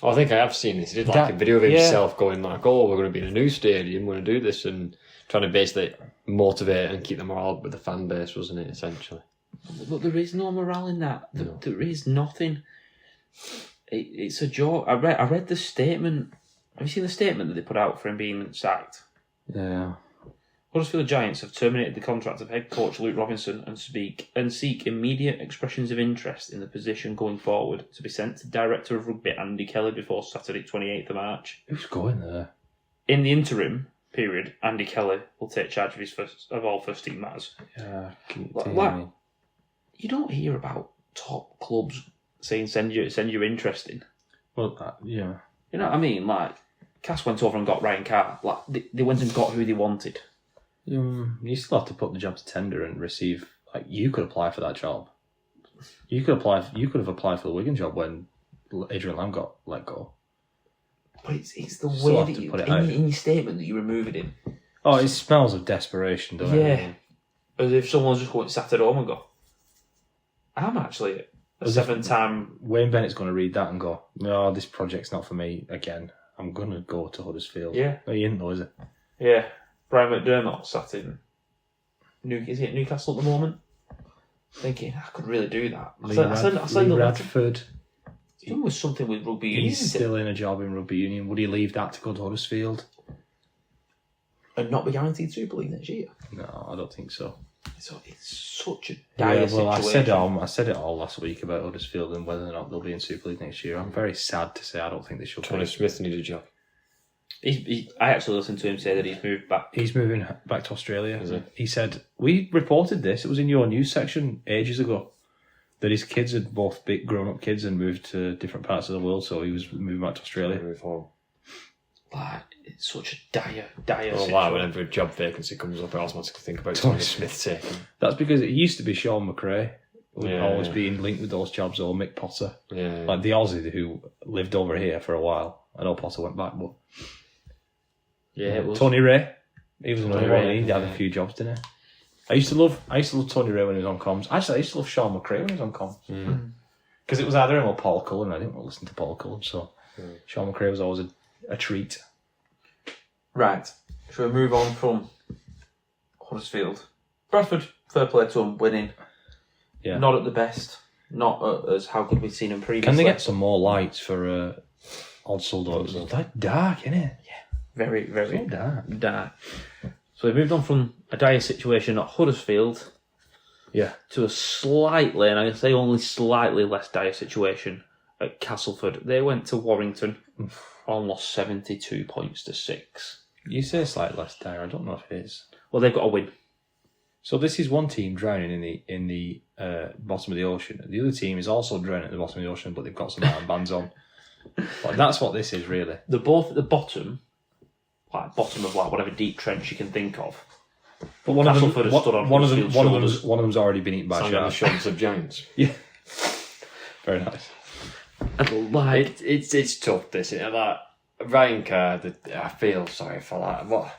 S3: I think I have seen this. He did a video of himself going like, we're going to be in a new stadium, we're going to do this, and trying to basically motivate and keep the morale with the fan base, wasn't it, essentially?
S1: But there is no morale in that. No. There is nothing. It's a joke. I read the statement. Have you seen the statement that they put out for him being sacked?
S2: Yeah.
S1: Huddersfield Giants have terminated the contract of head coach Luke Robinson and seek immediate expressions of interest in the position going forward to be sent to Director of Rugby Andy Kelly before Saturday 28th of March.
S2: Who's going there?
S1: In the interim period, Andy Kelly will take charge of all first team matters.
S2: Yeah.
S1: You don't hear about top clubs saying send your interest in.
S2: Well, yeah.
S1: You know what I mean? Like, Cass went over and got Ryan Carr. Like, they went and got who they wanted.
S2: You still have to put the job to tender and receive. Like, you could apply for that job. You could have applied for the Wigan job when Adrian Lamb got let go.
S1: But it's the way that you in your statement that you remove it in.
S2: Oh, it smells of desperation, doesn't it?
S1: Yeah, as if someone's just going sat at home and go, "I'm actually a 7-time."
S2: Wayne Bennett's going to read that and go, "No, this project's not for me again. I'm going to go to Huddersfield."
S1: Yeah,
S2: no, he isn't though, is it?
S1: Yeah. Brian McDermott sat in Newcastle at the moment, thinking, I could really do that.
S2: Lee Radford.
S1: He's done with something with rugby union.
S2: He's still in a job in rugby union. Would he leave that to go to Huddersfield?
S1: And not be guaranteed Super League next year?
S2: No, I don't think so.
S1: So it's such a dire situation.
S2: I said it all last week about Huddersfield and whether or not they'll be in Super League next year. I'm very sad to say I don't think they should.
S3: Tony Smith needs a job.
S1: I actually listened to him say that he's moved back.
S2: He's moving back to Australia. Is he? He said, we reported this, it was in your news section ages ago, that his kids had both big grown-up kids and moved to different parts of the world, so he was moving back to Australia.
S1: Like, it's such a dire situation.
S3: Why, whenever a job vacancy comes up, I automatically think about Tony Smith taking.
S2: That's because it used to be Sean McRae, who would always be linked with those jobs, or Mick Potter.
S3: Yeah.
S2: Like the Aussie who lived over here for a while. I know Potter went back, but...
S1: Yeah, it was.
S2: Tony Ray. He was another one. He had a few jobs, didn't he? I used to love Tony Ray when he was on comms. Actually, I used to love Sean McRae when he was on comms. Because it was either him or Paul Cullen. I didn't want to listen to Paul Cullen, so Sean McRae was always a treat.
S1: Right. Shall we move on from Huddersfield? Bradford, fair play to them, winning.
S2: Yeah.
S1: Not at the best. Not as how good we've seen them previously.
S2: Can they get some more lights for Odsald? It's that dark, isn't it?
S1: Yeah. Very, very
S2: so
S1: dark. So we've moved on from a dire situation at Huddersfield to a slightly, and I say only slightly less dire situation at Castleford. They went to Warrington and lost 72 points to 6.
S2: You say slightly less dire, I don't know if it is.
S1: Well, they've got a win.
S2: So this is one team drowning in the bottom of the ocean. The other team is also drowning at the bottom of the ocean, but they've got some armbands on. Like, that's what this is, really.
S1: They're both at the bottom, bottom of whatever deep trench you can think of.
S2: But one of
S1: Huddersfield's
S2: them's already been eaten by
S3: Sang on the
S2: sharks.
S3: shoulders of giants.
S2: Yeah, very nice.
S3: It's tough, this. Like, Ryan Carr, I feel sorry for that. What?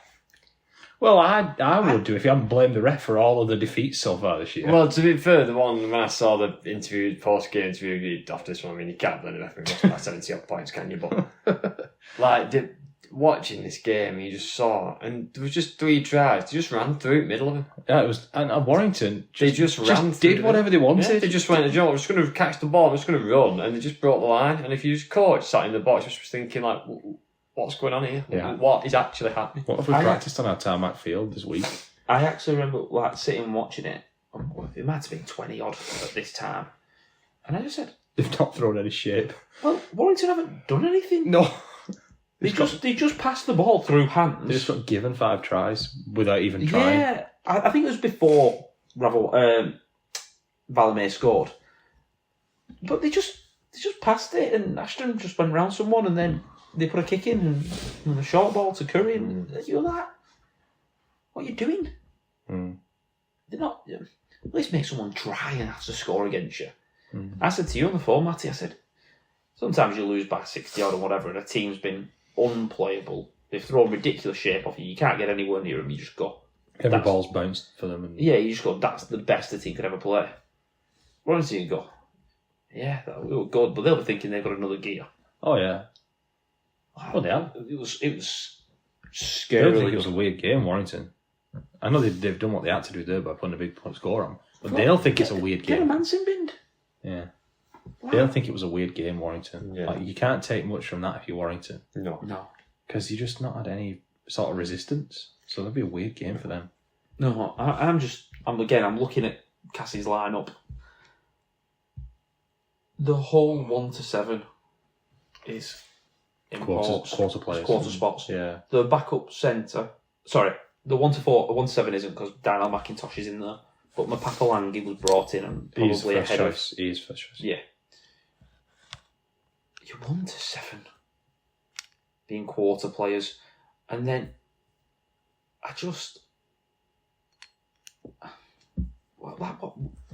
S2: Well, I would do if you hadn't blamed the ref for all of the defeats so far this year.
S3: Well, to be fair, the one when I saw the interview, post-game interview after this one, I mean, you can't blame the referee. He lost by 70 odd points, can you? But watching this game, you just saw, and there was just 3 tries. They just ran through the middle of them.
S2: Yeah, it was, and Warrington
S3: They just ran through
S2: did whatever they wanted.
S3: Yeah, they just went, we're just going to catch the ball, we're just going to run, and they just broke the line. And if you just coach sat in the box, just was thinking like, what's going on here?
S2: Yeah.
S3: What is actually happening?
S2: What have we practiced on our tarmac field this week?
S1: I actually remember sitting and watching it. It might have been 20 odd at this time, and I just said,
S2: They've not thrown any shape.
S1: "Well, Warrington haven't done anything.
S2: No.
S1: They just passed the ball through hands.
S2: They just got given 5 tries without even trying.
S1: Yeah, I think it was before Valemay scored, but they just passed it, and Ashton just went round someone, and then they put a kick in and a short ball to Curry, and you're like, what are you doing? They're not. At least make someone try and have to score against you. I said to you on the phone, Matty, I said, sometimes you lose by 60 odd or whatever, and a team's been unplayable. They've thrown ridiculous shape off you. You can't get anywhere near them. You just go.
S2: Every ball's bounced for them.
S1: Yeah, you just go, that's the best the team could ever play. Whereas you go, yeah, we were good, but they'll be thinking they've got another gear.
S2: Oh, yeah. Oh, they have.
S1: It was
S2: I don't
S1: scary.
S2: think it was a weird game, Warrington. I know they've done what they had to do there by putting a big score on, but they'll think it's a weird
S1: Get a
S2: game.
S1: Manson binned.
S2: Yeah. They'll think it was a weird game, Warrington.
S3: Yeah.
S2: Like, you can't take much from that if you're Warrington.
S3: No.
S2: Because you just not had any sort of resistance. So that'd be a weird game for them.
S1: No, I'm looking at Cassie's lineup. The whole 1 to 7 is imports.
S2: Quarter players.
S1: Quarter spots.
S2: Yeah.
S1: The backup centre. Sorry, the 1 to 4, 1 to 7 isn't because Daniel McIntosh is in there. But Mapapalangi was brought in and probably ahead of.
S2: He is first choice.
S1: Yeah. You're 1 to 7 being quarter players, and then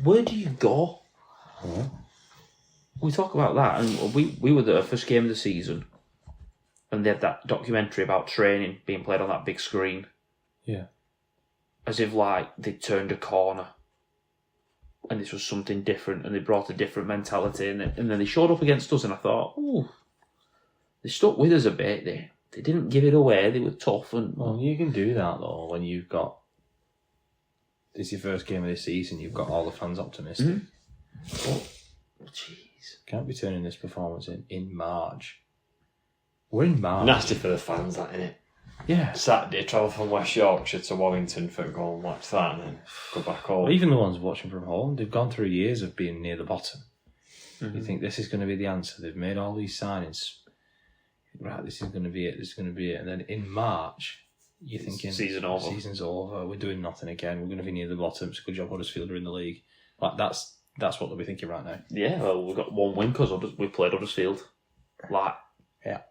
S1: where do you go? We talk about that, and we were there first game of the season, and they had that documentary about training being played on that big screen.
S2: Yeah.
S1: As if they turned a corner, and this was something different, and they brought a different mentality, and then they showed up against us, and I thought, ooh, they stuck with us a bit. They didn't give it away. They were tough, and
S2: Well, you can do that though when you've got. It's your first game of the season. You've got all the fans optimistic.
S1: jeez,
S2: Can't be turning this performance in March. We're in March.
S3: Nasty for the fans, that, innit?
S2: Yeah.
S3: Saturday, travel from West Yorkshire to Warrington for a goal and watch that, and then go back home.
S2: Well, even the ones watching from home, they've gone through years of being near the bottom. You think this is going to be the answer. They've made all these signings. Right, this is going to be it. This is going to be it. And then in March, you're thinking
S1: season over.
S2: Season's over. We're doing nothing again. We're going to be near the bottom. It's a good job Huddersfield are in the league. Like that's what they'll be thinking right now.
S1: Yeah, well, we've got one win because we played Huddersfield.
S2: Yeah.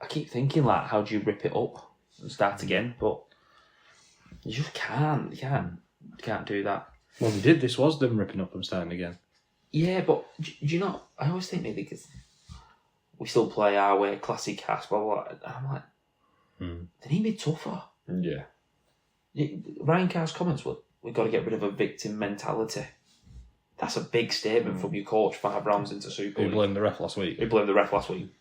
S1: I keep thinking, how do you rip it up and start again? But you just can't. You can't do that.
S2: Well, they did. This was them ripping up and starting again.
S1: Yeah, but do you know, I always think maybe because we still play our way, classic cast, blah, blah, blah. And I'm like, they need to be tougher.
S3: Yeah.
S1: Ryan Carr's comments were, we've got to get rid of a victim mentality. That's a big statement from your coach 5 rounds into Super
S2: Who
S1: League.
S2: blamed the ref last week?
S1: He blamed the ref last week.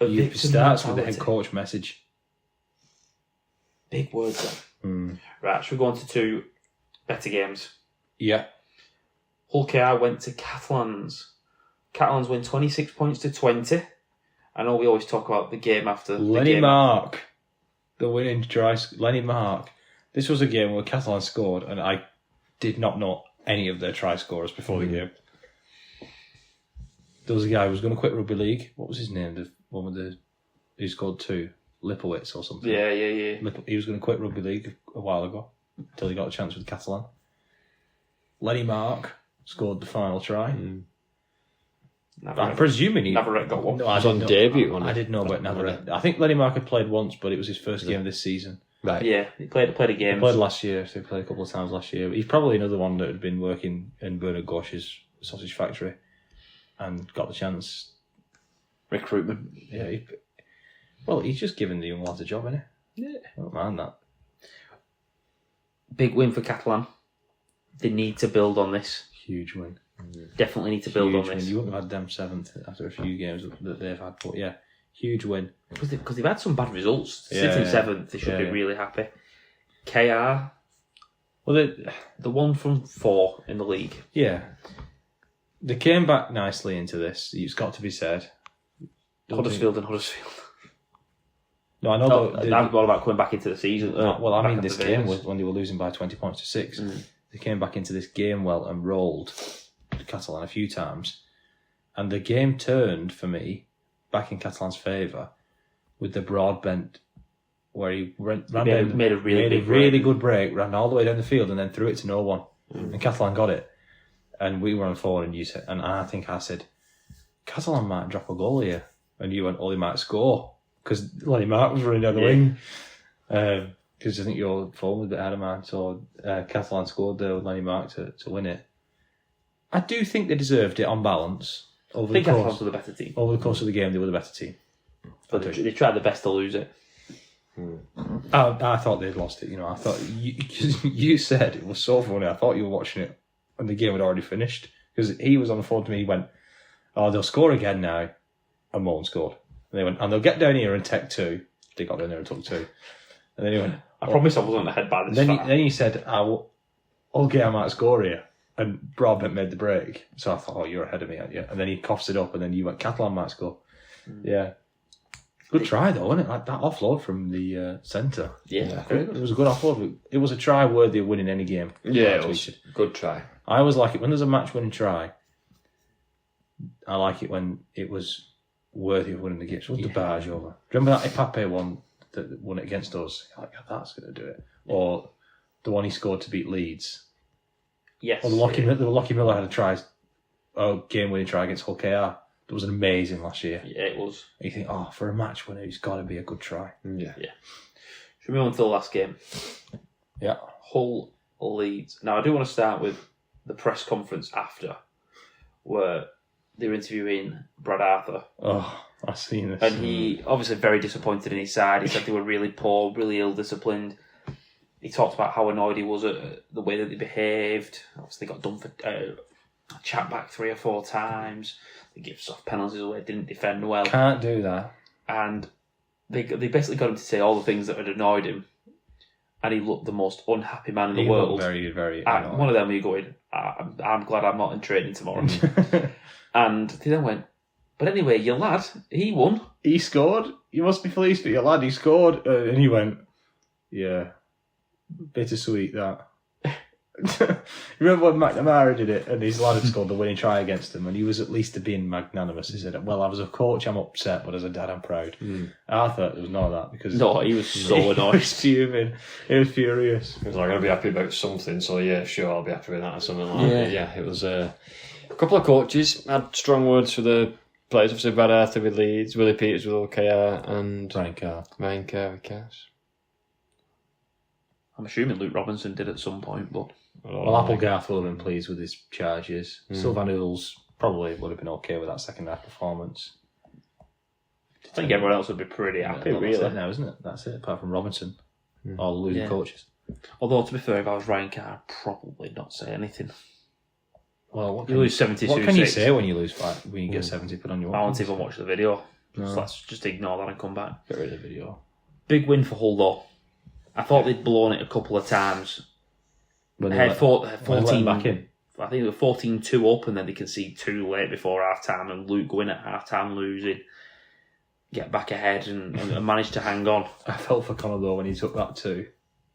S2: It starts with the head coach message.
S1: Big words there. Right, should we go on to 2 better games?
S2: Yeah.
S1: Hull KR went to Catalans. Catalans win 26 points to 20. I know we always talk about the game after
S2: Lenny Mark. The winning try. Lenny Mark. This was a game where Catalans scored, and I did not know any of their try scorers before the game. There was a guy who was going to quit rugby league. What was his name? The one with who scored 2. Lipowitz or something.
S1: Yeah.
S2: He was going to quit rugby league a while ago until he got a chance with Catalan. Lenny Mark scored the final try. I'm presuming he...
S1: Navarrete got one.
S2: No,
S3: It was on debut, wasn't it?
S2: I didn't know about Navarrete. I think Lenny Mark had played once, but it was his first game of this season.
S3: Right.
S1: Yeah, he played a game.
S2: He played last year, so he played a couple of times last year. But he's probably another one that had been working in Bernard Gosh's sausage factory and got the chance.
S1: Recruitment.
S2: Yeah. He's just giving the young lads a job, isn't he? Yeah. I don't mind that.
S1: Big win for Catalan. They need to build on this.
S2: Huge win.
S1: Definitely need to build on this.
S2: You wouldn't have had them 7th after a few games that they've had, but yeah, huge win.
S1: Because they've had some bad results.
S2: Yeah,
S1: Sitting 7th, they should be really happy. KR,
S2: Well,
S1: the one from 4 in the league.
S2: yeah, they came back nicely into this. It's got to be said.
S1: Huddersfield and Huddersfield.
S2: No, I know.
S1: I'm all about coming back into the season.
S2: Well, I
S1: back
S2: mean,
S1: into
S2: this
S1: the
S2: game
S1: Vegas.
S2: was when they were losing by 20 points to 6. They came back into this game well and rolled Catalan a few times. And the game turned, for me, back in Catalan's favour with the broad bent where he made a really good break, ran all the way down the field and then threw it to no one. And Catalan got it. And we were on 4 and you said, and I think I said, Catalan might drop a goal here. And you went, he might score. Because Lenny Mark was running down the wing. Because I think your phone was a bit ahead of mine. So Catalan scored there with Lenny Mark to win it. I do think they deserved it on balance.
S1: I think Catalan were the better team.
S2: Over the course of the game, they were the better team.
S1: But they tried their best to lose it.
S2: I thought they'd lost it. I thought you said it was so funny. I thought you were watching it when the game had already finished. Because he was on the phone to me. He went, they'll score again now. And Moan scored. And they went, and they'll get down here and take 2. They got down there and took 2. And then he went,
S1: I promise I wasn't ahead by this far.
S2: Then he said, okay, I might score here. And Broadbent made the break. So I thought, you're ahead of me, aren't you? And then he coughs it up, and then you went, Catalan might score. Yeah. Good try, though, wasn't it? Like that offload from the centre.
S1: Yeah.
S2: It was a good offload. It was a try worthy of winning any game.
S3: Yeah, it was a good try.
S2: I always like it when there's a match-winning try. I like it when it was worthy of winning the game. So the barge over. Remember that Ipape one that won it against us? Like, that's going to do it. Or the one he scored to beat Leeds.
S1: Yes.
S2: Or the Lockie Miller had a game-winning try against Hull KR. That was amazing last year.
S1: Yeah, it was.
S2: And you think, for a match winner, it's got to be a good try.
S3: Yeah.
S1: Should we move on to the last game?
S2: Yeah.
S1: Hull Leeds. Now, I do want to start with the press conference after, where they were interviewing Brad Arthur.
S2: Oh, I've seen this.
S1: And he, obviously very disappointed in his side. He said they were really poor, really ill-disciplined. He talked about how annoyed he was at the way that they behaved. Obviously, they got done for chat back 3 or 4 times. They give soft penalties away, didn't defend well.
S2: Can't do that.
S1: And they basically got him to say all the things that had annoyed him. And he looked the most unhappy man in the world.
S2: Very, very
S1: And one of them, you going, I'm glad I'm not in training tomorrow. And they then went, but anyway, your lad, he won.
S2: He scored. You must be pleased with your lad. He scored. And he went, yeah, bittersweet that. Remember when McNamara did it and his lad had scored the winning try against him and he was at least being magnanimous. He said, well, as a coach I'm upset, but as a dad I'm proud. Arthur, there was none of that because
S1: he was so annoyed.
S2: He was fuming. He was furious.
S3: He was like, I'm going to be happy about something, so yeah, sure, I'll be happy with that or something like that. Yeah, it was a couple of coaches had strong words for the players. Obviously, Brad Arthur with Leeds, Willie Peters with OKR, and
S2: Ryan Carr
S3: with Cass.
S1: I'm assuming Luke Robinson did at some point, but...
S2: Well, Applegarth will have been pleased with his charges. Sylvan Hills probably would have been okay with that second half performance.
S1: I think everyone else would be pretty happy, really.
S2: That's it now, isn't it? That's it, apart from Robinson. All the losing coaches.
S1: Although, to be fair, if I was Ryan Carr, I'd probably not say anything.
S2: Well, what
S1: you lose 72-6.
S2: What can you say when you lose 5, when you get 70 put on your...
S1: I won't even watch the video.
S2: No.
S1: So let's just ignore that and come back.
S2: Get rid of the video.
S1: Big win for Hull, though. I thought they'd blown it a couple of times.
S2: When
S1: they had 14
S2: back in.
S1: I think they were 14-2 up, and then they conceded 2 late before half time, and Luke going at half time losing, get back ahead and managed to hang on.
S2: I felt for Connor though when he took that 2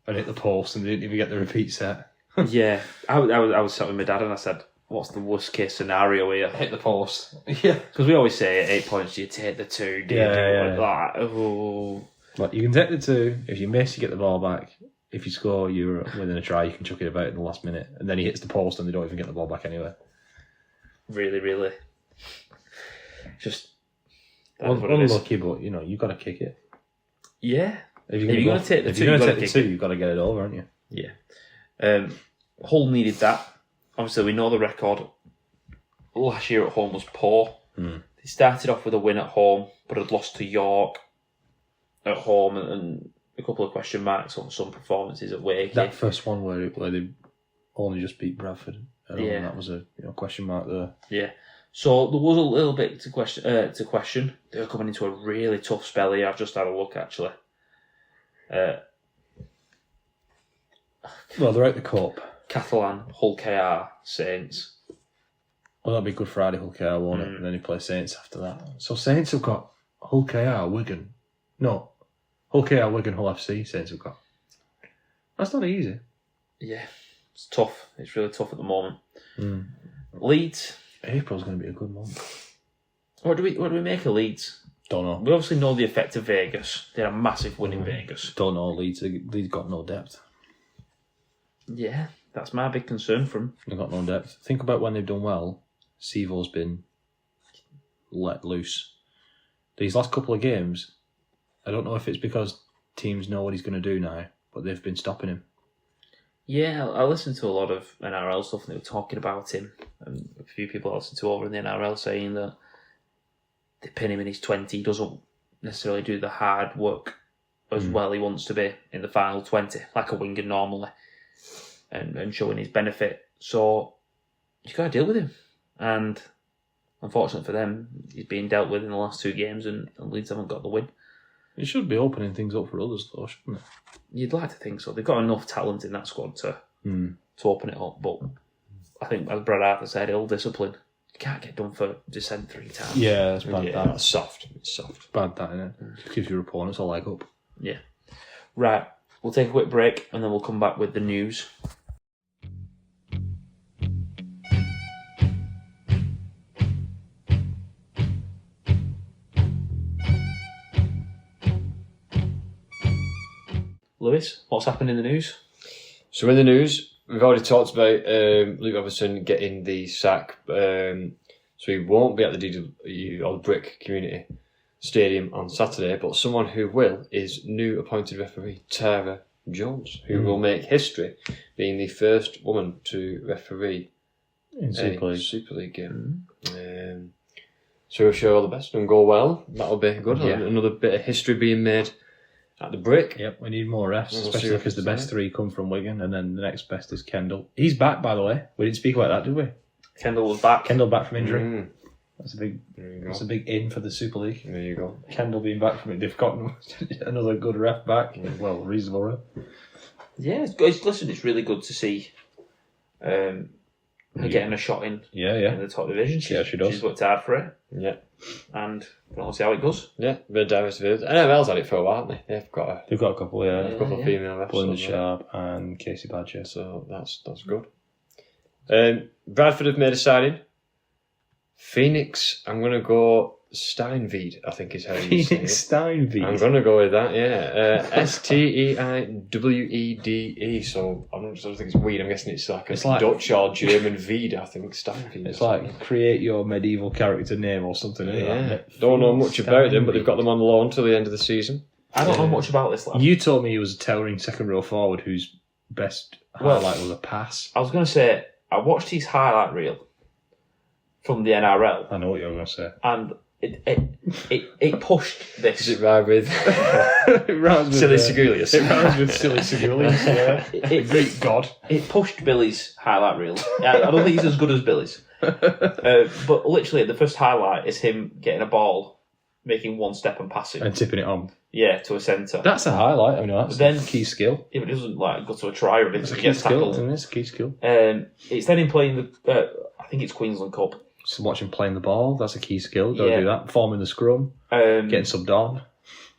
S2: and hit the post and didn't even get the repeat set.
S1: Yeah, I was sat with my dad and I said, "What's the worst case scenario here?"
S2: Hit the post. Yeah,
S1: because we always say at 8 points you take the 2.
S2: Yeah.
S1: Like, oh.
S2: But you can take the 2. If you miss, you get the ball back. If you score, you're within a try. You can chuck it about in the last minute, and then he hits the post, and they don't even get the ball back anyway.
S1: Really, really. Just
S2: unlucky, but you've got to kick it.
S1: Yeah.
S2: If you're going to take the 2, you've got to get it over, haven't you?
S1: Yeah. Hull needed that. Obviously, we know the record last year at home was poor. They started off with a win at home, but had lost to York at home and a couple of question marks on some performances at Wigan.
S2: That first one where they only just beat Bradford, that was a question mark there.
S1: Yeah. So there was a little bit to question. They were coming into a really tough spell here. I've just had a look actually.
S2: Well, they're out the cup.
S1: Catalan, Hull KR, Saints.
S2: Well, that'll be Good Friday, Hull KR, won't it? And then you play Saints after that. So Saints have got Hull KR, Wigan. No, Hull KR, Wigan, Hull FC, Saints have got. That's not easy.
S1: Yeah, it's tough. It's really tough at the moment. Leeds.
S2: April's going to be a good month.
S1: What do we make of Leeds?
S2: Don't know.
S1: We obviously know the effect of Vegas. They had a massive win in Vegas.
S2: Don't know Leeds. Leeds got no depth.
S1: Yeah, that's my big concern for them.
S2: They've got no depth. Think about when they've done well. Sevo's been let loose. These last couple of games, I don't know if it's because teams know what he's going to do now, but they've been stopping him.
S1: Yeah, I listened to a lot of NRL stuff and they were talking about him. And a few people I listened to over in the NRL saying that they pin him in his 20. He doesn't necessarily do the hard work as well he wants to be in the final 20, like a winger normally, and showing his benefit. So you've got to deal with him. And unfortunately for them, he's being dealt with in the last 2 games and Leeds haven't got the win.
S2: It should be opening things up for others, though, shouldn't it?
S1: You'd like to think so. They've got enough talent in that squad to open it up. But I think, as Brad Arthur said, ill-discipline. You can't get done for dissent 3 times.
S2: Yeah, that's bad.
S3: Yeah, that's soft. It's soft.
S2: Bad, that, isn't it? Just gives your opponents a leg up.
S1: Yeah. Right. We'll take a quick break and then we'll come back with the news. Lewis, what's happened in the news?
S3: So in the news, we've already talked about Luke Robertson getting the sack. So he won't be at the DW or the Brick Community Stadium on Saturday, but someone who will is new appointed referee Tara Jones, who will make history, being the first woman to referee
S2: in
S3: Super League game. So we'll show all the best and go well. That'll be good. Yeah. Another bit of history being made at the Brick.
S2: Yep, we need more refs, especially because the best 3 come from Wigan, and then the next best is Kendall. He's back, by the way. We didn't speak about that, did we?
S1: Kendall was back.
S2: Kendall back from injury. That's a big in for the Super League.
S3: There you go.
S2: Kendall being back from it. They've got another good ref back. Well, reasonable ref.
S1: Yeah, it's really good to see her getting a shot in in the top division.
S2: She does.
S1: She's worked hard for it.
S3: Yeah.
S1: And we'll see how it goes.
S3: Yeah, bit of diversity. NRL's had it for a while, haven't they? They've got
S2: a couple,
S3: a couple of female refs.
S2: Belinda Sharp and Casey Badger.
S3: So that's good. Bradford have made a signing. Phoenix, I'm going to go Steinvede, I think is how you say it.
S2: Steinvede.
S3: I'm going to go with that, yeah. Steiwede. So I don't think it's weed. I'm guessing it's like Dutch or German Vede, I think. Steinvede.
S2: It's like create your medieval character name or something.
S3: Yeah. Don't know much about them, but they've got them on loan till the end of the season.
S1: I don't know much about this lad.
S2: You told me he was a towering second row forward whose best highlight was a pass.
S1: I was going to say, I watched his highlight reel from the NRL.
S2: I know what you're going to say.
S1: And it pushed this.
S3: Does it rhyme with Silly Segulius?
S2: It rhymes with Silly Segulius, yeah. The Greek god.
S1: It pushed Billy's highlight reel. I don't think he's as good as Billy's. But literally, the first highlight is him getting a ball, making one step and passing.
S2: And tipping it on.
S1: Yeah, to a centre.
S2: That's a highlight. I mean, that's a key skill.
S1: Yeah, but it doesn't go to a try or anything.
S2: It's a key skill. It's a key skill.
S1: It's then him playing I think it's Queensland Cup.
S2: So watch him playing the ball. That's a key skill. Got to do that. Forming the scrum. Getting subbed on.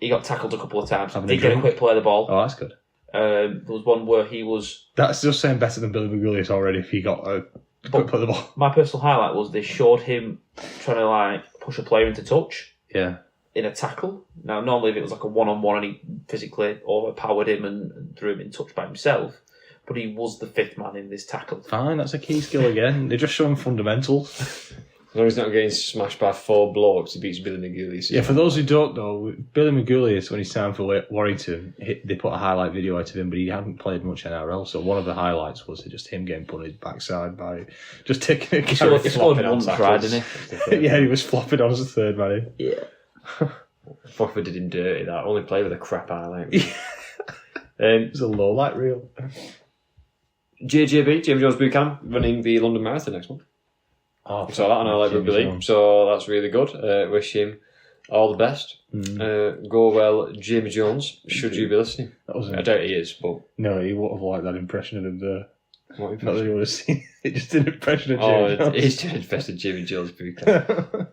S1: He got tackled a couple of times. Did get a quick play of the ball.
S2: Oh, that's good.
S1: There was one where he was...
S2: That's just saying better than Billy Magoulias already if he got a quick play of the ball.
S1: My personal highlight was they showed him trying to push a player into touch.
S2: Yeah.
S1: in a tackle. Now, normally if it was like a one-on-one and he physically overpowered him and threw him in touch by himself, but he was the fifth man in this tackle.
S2: Fine, that's a key skill again. They're just showing fundamentals.
S3: As long as he's not getting smashed by 4 blokes, he beats Billy Magoulias.
S2: Yeah, for those who don't know, Billy Magoulias, when he signed for Warrington, they put a highlight video out of him, but he hadn't played much NRL, so one of the highlights was just him getting put on his backside by just taking a
S1: He
S2: carry.
S1: scored one try, didn't he?
S2: Yeah, he was flopping on as a third man.
S1: Yeah.
S3: Fucker did him dirty, that. Only played with a crap highlight.
S2: It was a low light reel.
S3: JJB, Jamie Jones Buchanan, running the London Marathon next month.
S2: Oh,
S3: So that on our like rugby league, so that's really good. Wish him all the best. Go well, Jamie Jones. Should you be listening? I doubt he is, but
S2: No, he would have liked that impression of him there.
S3: what
S2: Not that you would have seen it, just an impression of Jamie Jones.
S3: it's just impressive, Jamie Jones Buchanan.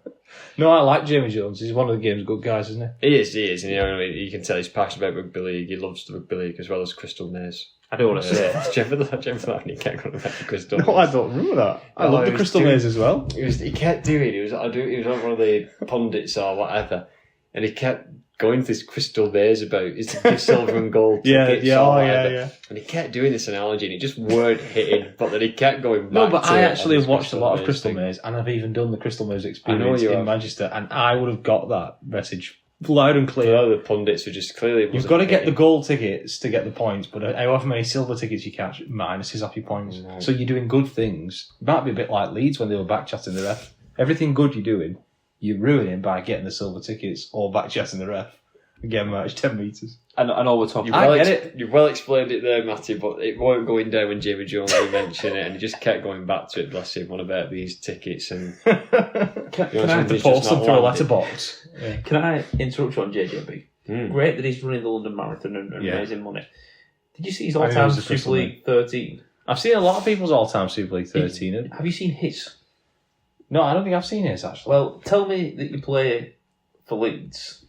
S2: No, I like Jamie Jones. He's one of the game's good guys, isn't he?
S3: He is, and you can tell he's passionate about rugby league. He loves the rugby league as well as Crystal Maze.
S1: I don't want to say.
S3: Remember that? He kept going back to Crystal.
S2: No, I don't remember that. I love the Crystal Maze as well.
S3: He kept doing. He was on one of the pundits or whatever, and he kept going to this Crystal Maze about is the silver and gold tickets or whatever. And he kept doing this analogy, and it just weren't hitting. But then he kept going back.
S2: No, but
S3: to
S2: I
S3: it
S2: actually
S3: on
S2: have
S3: this
S2: watched a lot of Crystal
S3: thing.
S2: Maze, and I've even done the Crystal Maze experience
S3: you
S2: in
S3: have.
S2: Manchester, and I would have got that message loud and
S3: The
S2: clear.
S3: other pundits were just clearly.
S2: You've got to get the gold tickets to get the points, but however many silver tickets you catch minuses off your points.
S3: Right.
S2: So you're doing good things. It might be a bit like Leeds when they were backchatting the ref. Everything good you're doing, you're ruining by getting the silver tickets or backchatting the ref. Again, match 10 metres.
S1: I know we're talking.
S3: You've well explained it there, Matty, but it weren't going down when Jamie Jones mentioned it, and he just kept going back to it. Bless him, on about these tickets and.
S2: Can I have to post them through a letterbox? Yeah.
S1: Can I interrupt you on JJB? Great that he's running the London Marathon and raising money. Did you see his all-time Super League 13?
S2: I've seen a lot of people's all-time Super League 13.
S1: Have you seen his?
S2: No, I don't think I've seen his, actually.
S1: Well, tell me that you play for Leeds.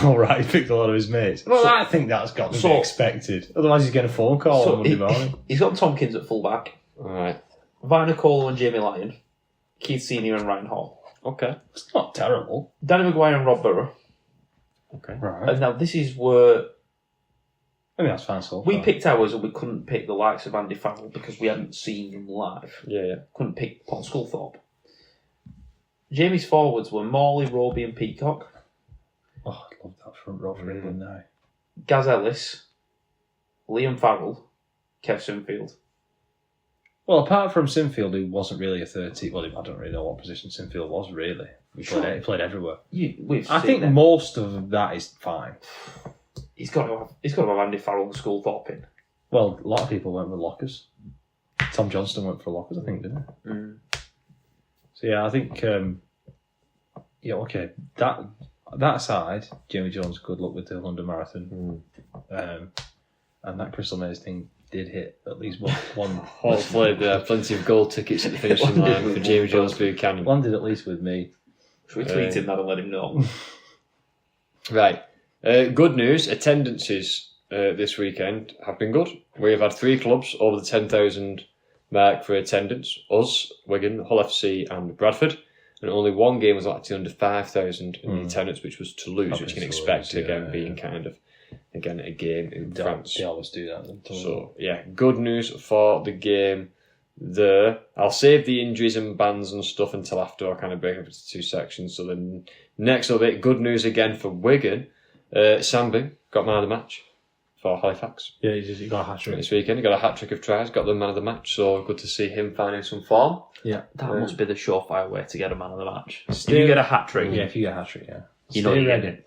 S2: All right, he picked a lot of his mates. Well, I think that's got to be expected. Otherwise, he's getting a phone call on Monday morning.
S1: He's got Tompkins at fullback,
S3: Alright.
S1: Vina Colo and Jamie Lyon, Keith Senior and Ryan Hall,
S3: Okay.
S2: It's not terrible.
S1: Danny Maguire and Rob Burrow.
S3: Okay.
S2: Right.
S1: And now this is where
S2: I mean, that's fine so
S1: we
S2: far.
S1: picked ours and we couldn't pick the likes of Andy Farrell because we hadn't seen them live.
S3: Yeah.
S1: Couldn't pick Paul Sculthorpe. Jamie's forwards were Morley, Roby and Peacock.
S2: Oh, I love that front row for England now.
S1: Gaz Ellis, Liam Farrell, Kev Sinfield.
S2: Well, apart from Sinfield, who wasn't really a 13... Well, I don't really know what position Sinfield was, really. He played everywhere. I think most of that is fine.
S1: He's got to have Andy Farrell and Sculthorpe in.
S2: Well, a lot of people went with lockers. Tom Johnston went for lockers, I think, didn't he? So, yeah, I think... yeah, okay. That side, Jamie Jones, good luck with the London Marathon. And that Crystal Maze thing did hit at least one.
S3: Hopefully there are plenty of gold tickets at the finishing line for Jamie Jones Buchanan.
S2: Landed at least with me.
S1: Should we tweet him that and let him know?
S3: Right. Good news, attendances this weekend have been good. We have had 3 clubs over the 10,000 mark for attendance. Us, Wigan, Hull FC and Bradford. And only one game was actually under 5,000 in the attendance, which was Toulouse, which you can expect being kind of, again, a game in France.
S2: They always do that.
S3: So, yeah, good news for the game there. I'll save the injuries and bans and stuff until after I kind of break up into 2 sections. So then next of it, good news again for Wigan. Sambu got man of the match for Halifax.
S2: Yeah, he got a hat-trick.
S3: This weekend, he got a hat-trick of tries, got the man of the match, so good to see him finding some form.
S2: Yeah.
S1: That must be the surefire way to get a man of the match. If you get a hat-trick,
S2: Yeah, if you get a hat-trick, yeah.
S1: you know
S2: Stay
S1: you're
S2: ready.
S1: in.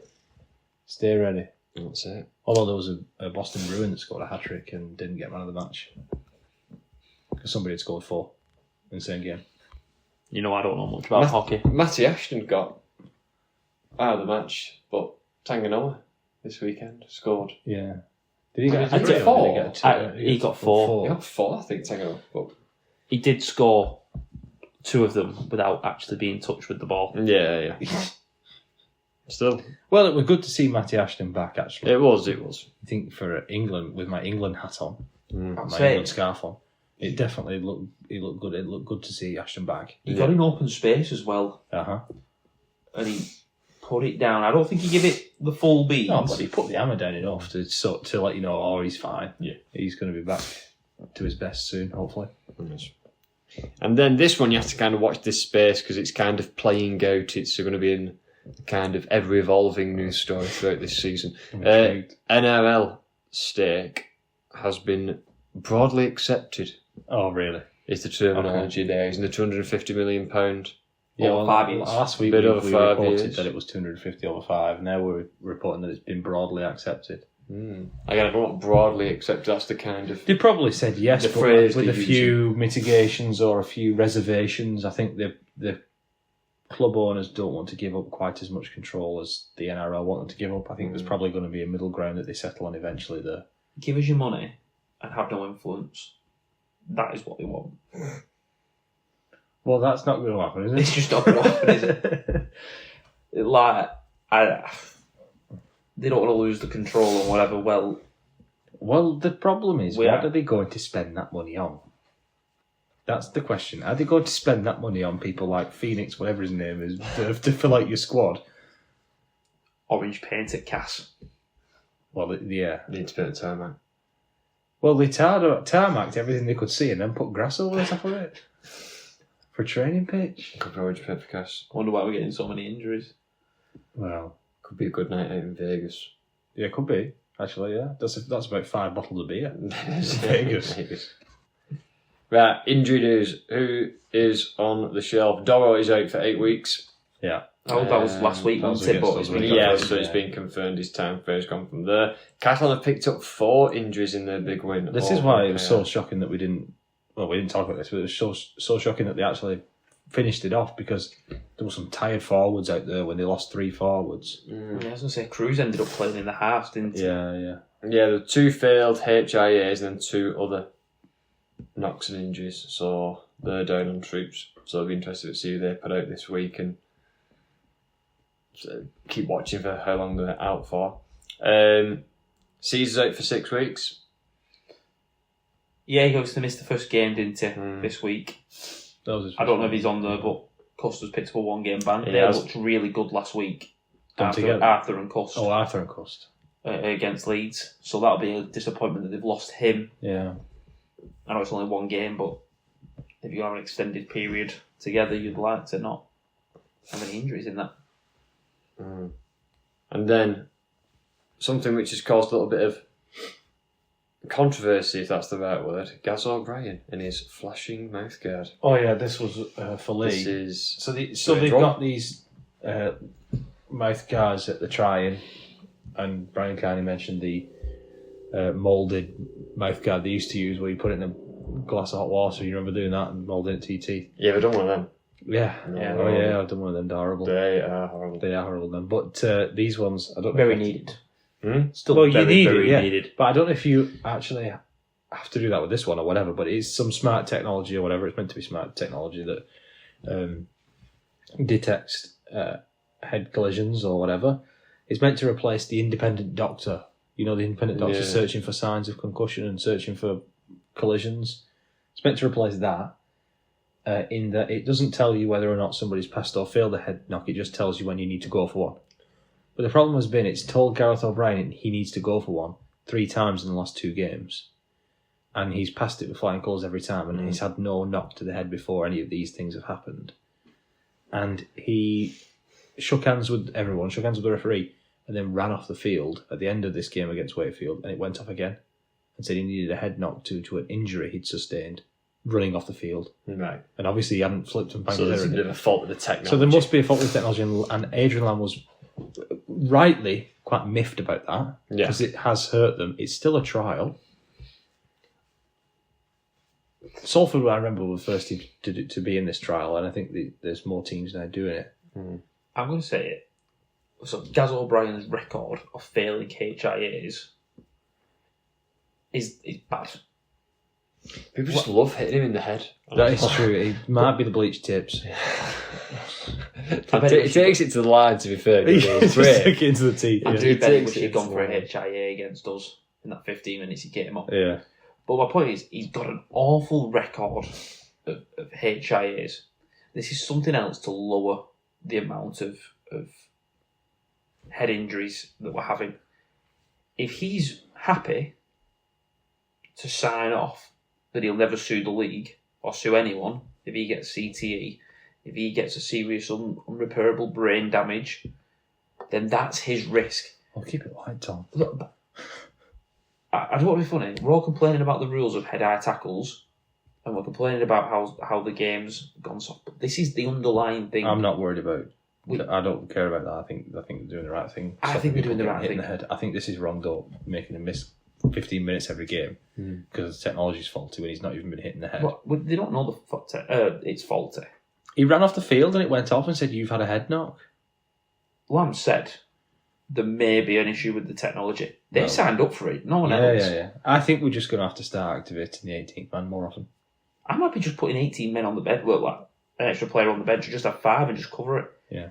S2: Stay ready.
S3: That's it.
S2: Although there was a Boston Bruin that scored a hat-trick and didn't get man of the match. Because somebody had scored 4 in the same game.
S1: You know, I don't know much about hockey.
S3: Matty Ashton got out of the match, but Tanganoa this weekend scored.
S2: Yeah. Did he get a
S3: Did he
S2: hat-trick?
S3: get 4?
S2: Or did he get a
S1: He got 4.
S3: He got 4, I think, Tanganoa. But
S1: He did score 2 of them without actually being in touch with the ball.
S3: yeah. Still.
S2: Well, it was good to see Matty Ashton back, actually.
S3: It was.
S2: I think for England, with my England hat on, my
S1: say-
S2: England scarf on, it definitely looked good. It looked good to see Ashton back.
S1: He got in open space as well,
S2: Uh-huh.
S1: and he put it down. I don't think he give it the full beans.
S2: No, but he put the hammer down enough to let you know, oh, he's fine.
S3: Yeah.
S2: He's going to be back to his best soon, hopefully.
S3: And then this one, you have to kind of watch this space because it's kind of playing out. It's going to be in kind of ever-evolving news story throughout this season. NRL stake has been broadly accepted.
S2: Oh, really?
S3: Is the terminology there? Isn't it £250 million?
S2: Yeah,
S1: Over 5 years.
S2: Last week
S3: Bit
S2: we
S3: over 5
S2: reported
S3: years.
S2: that it was 250 over 5. Now we're reporting that it's been broadly accepted.
S3: Again, I don't know what broadly accepted. That's the kind of...
S2: They probably said yes,
S3: The
S2: but
S3: phrase
S2: with a
S3: they're
S2: few mitigations or a few reservations. I think the club owners don't want to give up quite as much control as the NRL want them to give up. I think there's probably going to be a middle ground that they settle on eventually there.
S1: Give us your money and have no influence. That is what they want.
S2: Well, that's not going to happen, is it?
S1: It's just not going to happen, is it? They don't want to lose the control and whatever.
S2: Well, the problem is,
S1: We
S2: what
S1: are.
S2: are they going to spend that money on? That's the question. Are they going to spend that money on people like Phoenix, whatever his name is, to fill out your squad?
S1: Orange paint at Cass.
S2: Well, yeah.
S3: Need to put a time on.
S2: Well, they tarmacked everything they could see and then put grass over the top of it for a training pitch.
S3: Could be orange paper cast.
S1: I wonder why we're getting so many injuries.
S2: Well,
S3: Could be a good night out in Vegas.
S2: yeah, it could be. Actually, yeah. That's about 5 bottles of beer. Vegas.
S3: Right, injury news. Who is on the shelf? Doro is out for 8 weeks.
S2: Yeah.
S1: Oh, that was last week,
S2: that was
S1: wasn't it?
S2: against
S1: But
S2: us,
S1: it's been
S2: wasn't it?
S3: Yeah,
S1: confirmed.
S3: so it's been confirmed his time frame's gone from there. Catalan have picked up 4 injuries in their big win.
S2: This is why it was so shocking that we didn't talk about this, but it was so shocking that they actually finished it off because there were some tired forwards out there when they lost 3 forwards.
S1: Yeah, I was going to say, Cruz ended up playing in the halves, didn't he?
S2: Yeah.
S3: Yeah, there were 2 failed HIAs and then 2 other knocks and injuries. So they're down on troops. So I'll be interested to see who they put out this week and keep watching for how long they're out for. Caesar's out for 6 weeks.
S1: Yeah, he goes to miss the first game, didn't he, this week?
S2: That was his
S1: I don't know if he's on there, but Custer's picked up a 1-game ban.
S3: He
S1: They
S3: has.
S1: looked really good last week.
S2: Done together.
S1: Arthur and Cust
S2: Oh, Arthur and Cust.
S1: against Leeds. So that'll be a disappointment that they've lost him.
S2: Yeah.
S1: I know it's only 1 game, but if you have an extended period together, you'd like to not have any injuries in that.
S3: And then something which has caused a little bit of controversy, if that's the right word, Gaz O'Brien and his flashing mouthguard.
S2: Oh, yeah, this was for Lee.
S3: This is...
S2: So they've got these mouth guards at the try-in, and Brian Carney mentioned the moulded mouth guard they used to use where you put it in a glass of hot water. You remember doing that and moulding it to your teeth?
S3: Yeah, we've done one of them.
S2: Yeah.
S1: Yeah.
S2: Oh, yeah, I've done one of them. They're horrible.
S3: They are horrible.
S2: They are horrible then. But these ones, I don't know.
S1: Very
S2: if
S1: needed.
S2: Still well,
S1: very,
S2: you need
S1: very
S2: it, yeah.
S1: needed.
S2: But I don't know if you actually have to do that with this one or whatever, but it's some smart technology or whatever. It's meant to be smart technology that detects head collisions or whatever. It's meant to replace the independent doctor. You know, the independent doctor searching for signs of concussion and searching for collisions. It's meant to replace that. In that it doesn't tell you whether or not somebody's passed or failed a head knock, it just tells you when you need to go for one. But the problem has been it's told Gareth O'Brien he needs to go for one 3 times in the last 2 games. And he's passed it with flying colours every time, and he's had no knock to the head before any of these things have happened. And he shook hands with everyone, shook hands with the referee, and then ran off the field at the end of this game against Wakefield, and it went off again, and said he needed a head knock to an injury he'd sustained running off the field.
S3: Right.
S2: And obviously he hadn't flipped and banged
S3: So
S2: his
S3: there's a
S2: head
S3: bit
S2: in
S3: of
S2: it.
S3: a fault with the technology.
S2: So there must be a fault with technology, and Adrian Lamb was rightly quite miffed about that because it has hurt them. It's still a trial. Salford, I remember, were the first team to be in this trial, and I think there's more teams now doing it.
S1: I'm going to say it. So Gaz O'Brien's record of failing HIAs is bad.
S3: People just love hitting him in the head.
S2: That is true. It might be the bleach tips.
S3: It takes it to the line, to be fair.
S2: Just
S3: Great.
S2: stick it into the teeth.
S1: I
S2: Yeah.
S1: do bet he
S3: takes
S1: wish
S3: it
S1: he'd gone
S3: to
S1: for a
S3: the line.
S1: HIA against us in that 15 minutes he'd get him up.
S2: Yeah.
S1: But my point is, he's got an awful record of HIAs. This is something else to lower the amount of head injuries that we're having. If he's happy to sign off that he'll never sue the league or sue anyone if he gets CTE, if he gets a serious unrepairable brain damage, then that's his risk.
S2: I'll keep it light, Tom.
S1: Look, I don't want to be funny. We're all complaining about the rules of head-eye tackles, and we're complaining about how the game's gone soft. But this is the underlying thing.
S2: I'm not worried about. I don't care about that. I think they're doing the right thing.
S1: I think they're doing the right thing.
S2: The head. I think this is wrong though, making him miss 15 minutes every game because the technology's faulty when he's not even been hitting the head.
S1: Well, they don't know it's faulty.
S2: He ran off the field and it went off and said, "You've had a head knock."
S1: Lamb said there may be an issue with the technology. They signed up for it. No one else.
S2: Yeah. I think we're just going to have to start activating the 18th man more often.
S1: I'm happy just putting 18 men on the bench. Well, like an extra player on the bench, or just have 5 and just cover it.
S2: Yeah.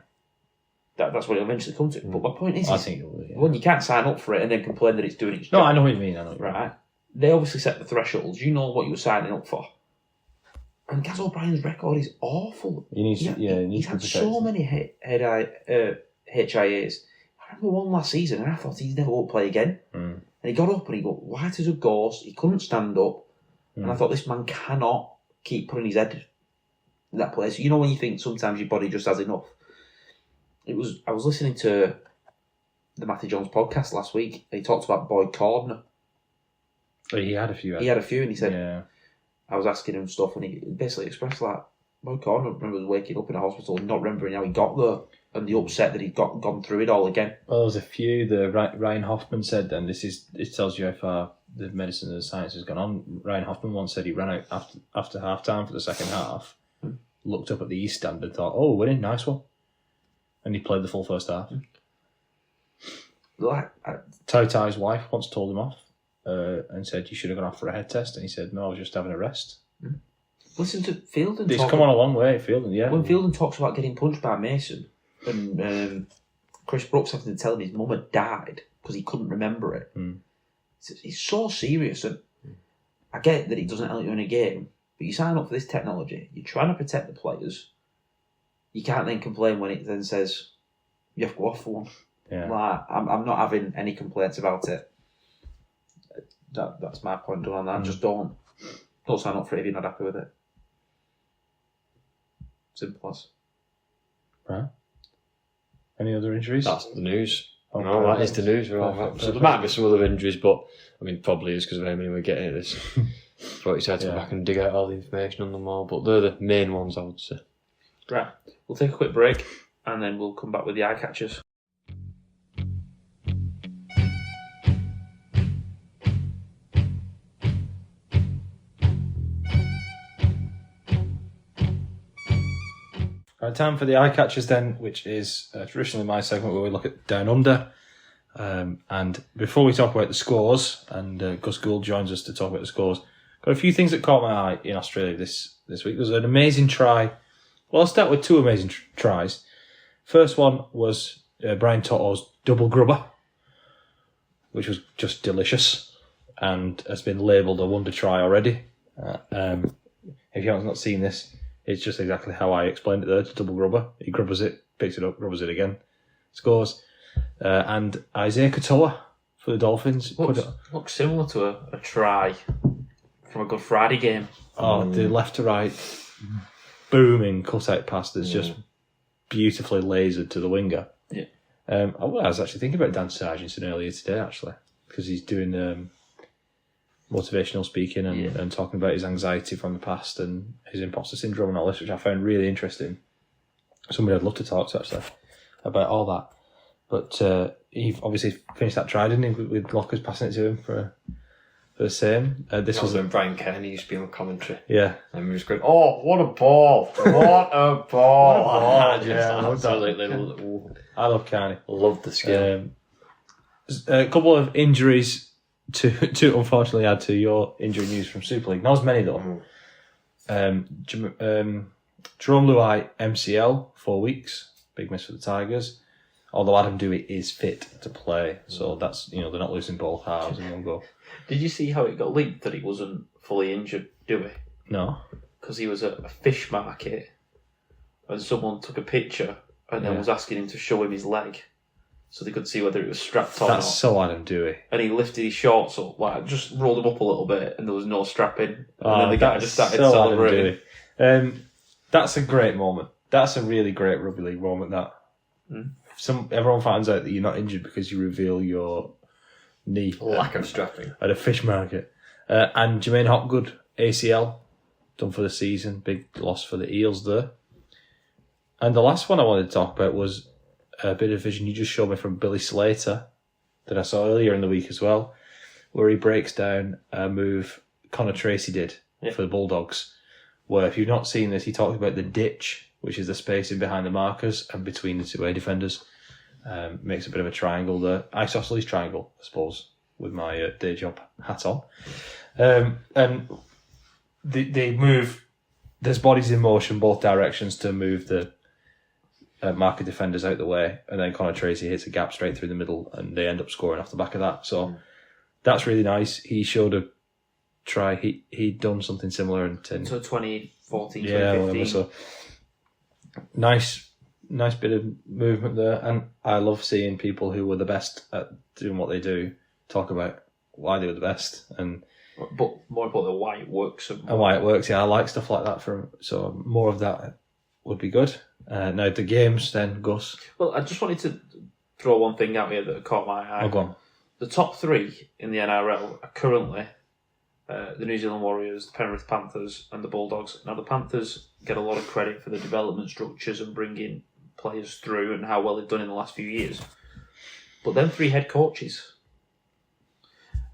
S1: That's what it'll eventually come to. But my point is,
S2: I think it will. Yeah.
S1: When you can't sign up for it and then complain that it's doing its
S2: No,
S1: job.
S2: I know what you mean.
S1: Right. They obviously set the thresholds. You know what you were signing up for. And Gaz O'Brien's record is awful.
S2: He's
S1: had so many HIAs. I remember one last season and I thought he'd never won't play again. And he got up and he got white as a ghost. He couldn't stand up. And I thought, this man cannot keep putting his head in that place. You know when you think sometimes your body just has enough. I was listening to the Matthew Jones podcast last week. He talked about Boyd Cordner.
S2: He had a few.
S1: He had a few and he said, I was asking him stuff and he basically expressed like, Boyd Cordner remembers waking up in a hospital and not remembering how he got there and the upset that he'd gone through it all again.
S2: Well, there's a few. The Ryan Hoffman said, and it tells you how far the medicine and the science has gone on. Ryan Hoffman once said he ran out after half time for the second half, looked up at the East stand and thought, "Oh, winning, nice one," and he played the full first half. Tai's wife once told him off and said, "You should have gone off for a head test," and he said, "No, I was just having a rest."
S1: Listen to Fielden.
S2: He's come on a long way, Fielden. Yeah.
S1: When Fielden talks about getting punched by Mason, and Chris Brooks having to tell him his mum had died because he couldn't remember it. It's so serious, and I get that it doesn't help you in a game, but you sign up for this technology, you're trying to protect the players. You can't then complain when it then says you have to go off for one.
S2: Yeah.
S1: Like, I'm not having any complaints about it. That's my point done on that. Just don't sign up for it if you're not happy with it. Simple as.
S2: Right. Any other injuries?
S3: That's the news.
S2: Oh,
S3: no, that is the news. So there might be some other injuries, but I mean, probably is because of how many we're getting at this. Thought you said to go back and dig out all the information on them all, but they're the main ones, I would say.
S1: Right. We'll take a quick break and then we'll come back with the eye catchers.
S2: Right, time for the eye catchers then, which is traditionally my segment where we look at Down Under. And before we talk about the scores, and Gus Gould joins us to talk about the scores, got a few things that caught my eye in Australia this week. There's an amazing try. Well, I'll start with two amazing tries. First one was Brian Toto's double grubber, which was just delicious and has been labelled a wonder try already. If you haven't not seen this, it's just exactly how I explained it there. It's a double grubber. He grubbers it, picks it up, grubbers it again, scores. And Isaiah Katoa for the Dolphins.
S1: Looks similar to a try from a Good Friday game.
S2: Oh, the left to right booming cut-out pass that's just beautifully lasered to the winger.
S1: Yeah.
S2: I was actually thinking about Dan Sargentson earlier today, actually, because he's doing motivational speaking and talking about his anxiety from the past and his imposter syndrome and all this, which I found really interesting. Somebody I'd love to talk to, actually, about all that. But he obviously finished that try, didn't he, with Lockers passing it to him for the same. This was
S3: when Brian Kearney used to be on commentary.
S2: Yeah.
S3: And he was going, "Oh, what a ball! What a ball!"
S2: I love Kearney.
S3: Love the skill.
S2: A couple of injuries to unfortunately add to your injury news from Super League. Not as many though. Jerome Luai MCL 4 weeks, big miss for the Tigers. Although Adam Dewey is fit to play, so that's they're not losing both halves in one go.
S1: Did you see how it got leaked that he wasn't fully injured, Dewey?
S2: No.
S1: Because he was at a fish market and someone took a picture and then was asking him to show him his leg. so they could see whether it was strapped on.
S2: That's
S1: or
S2: so Adam Dewey.
S1: And he lifted his shorts up, like just rolled them up a little bit, and there was no strapping. And then the guy just started celebrating.
S2: That's a great moment. That's a really great rugby league moment. That everyone finds out that you're not injured because you reveal your knee
S3: Lack of strapping
S2: at a fish market. And Jermaine Hopgood, ACL, done for the season. Big loss for the Eels there. And the last one I wanted to talk about was a bit of vision you just showed me from Billy Slater that I saw earlier in the week as well, where he breaks down a move Connor Tracy did for the Bulldogs, where if you've not seen this, he talks about the ditch, which is the space in behind the markers and between the two A defenders. Makes a bit of a triangle there. Isosceles triangle, I suppose, with my day job hat on. And they move, there's bodies in motion both directions to move the marker defenders out the way, and then Connor Tracy hits a gap straight through the middle, and they end up scoring off the back of that. So that's really nice. He showed a try. He'd done something similar in
S1: 2014,
S2: yeah,
S1: 2015.
S2: whatever. So nice bit of movement there, and I love seeing people who were the best at doing what they do talk about why they were the best, and
S1: but more importantly, why it works.
S2: And why it works. Yeah, I like stuff like that. So more of that would be good. Now the games, then Gus.
S1: Well, I just wanted to throw one thing out here that caught my eye.
S2: Oh, go on.
S1: The top three in the NRL are currently the New Zealand Warriors, the Penrith Panthers, and the Bulldogs. Now, the Panthers get a lot of credit for the development structures and bringing players through and how well they've done in the last few years. But then three head coaches,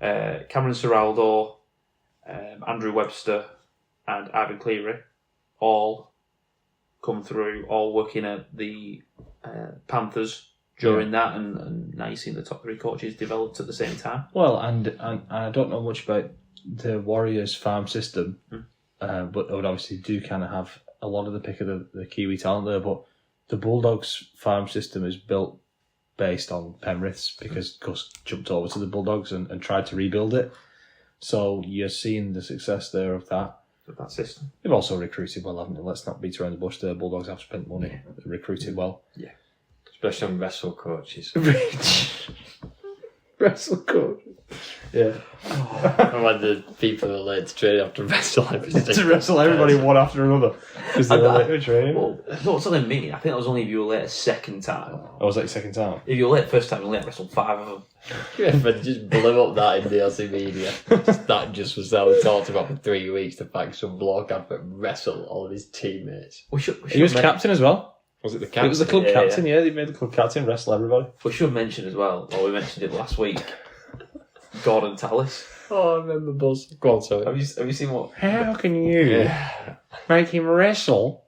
S1: Cameron Ciraldo, Andrew Webster, and Ivan Cleary, all come through, all working at the Panthers during that, and now you've seen the top three coaches developed at the same time.
S2: Well, and I don't know much about the Warriors farm system, but I would obviously do kind of have a lot of the pick of the Kiwi talent there, but the Bulldogs farm system is built based on Penrith's because Gus jumped over to the Bulldogs and tried to rebuild it. So you're seeing the success there of that.
S1: That system.
S2: They've also recruited well, haven't they? Let's not beat around the bush there. Bulldogs have spent money, recruited well.
S3: Yeah. Especially on wrestle coaches.
S2: Wrestle coach. Yeah.
S3: And when the people are late to train have to wrestle everything.
S2: To wrestle everybody one after another. Because they're late to training.
S1: Well, no, it's only me. I think that was only if you were late a second time.
S2: Oh, was that your second time?
S1: If you were late first time, you only had to wrestle 5 of them.
S3: Yeah, but just blew up that in the Aussie media. That just was how we talked about for 3 weeks. The fact some bloke had to wrestle all of his teammates.
S2: He was captain as well.
S3: Was it the captain?
S2: It was the club captain, yeah. They made the club captain wrestle everybody.
S1: We should mention as well, we mentioned it last week, Gordon Tallis.
S3: Oh, I remember Buzz. Go on, sorry.
S1: Have you seen what?
S2: How can you make him wrestle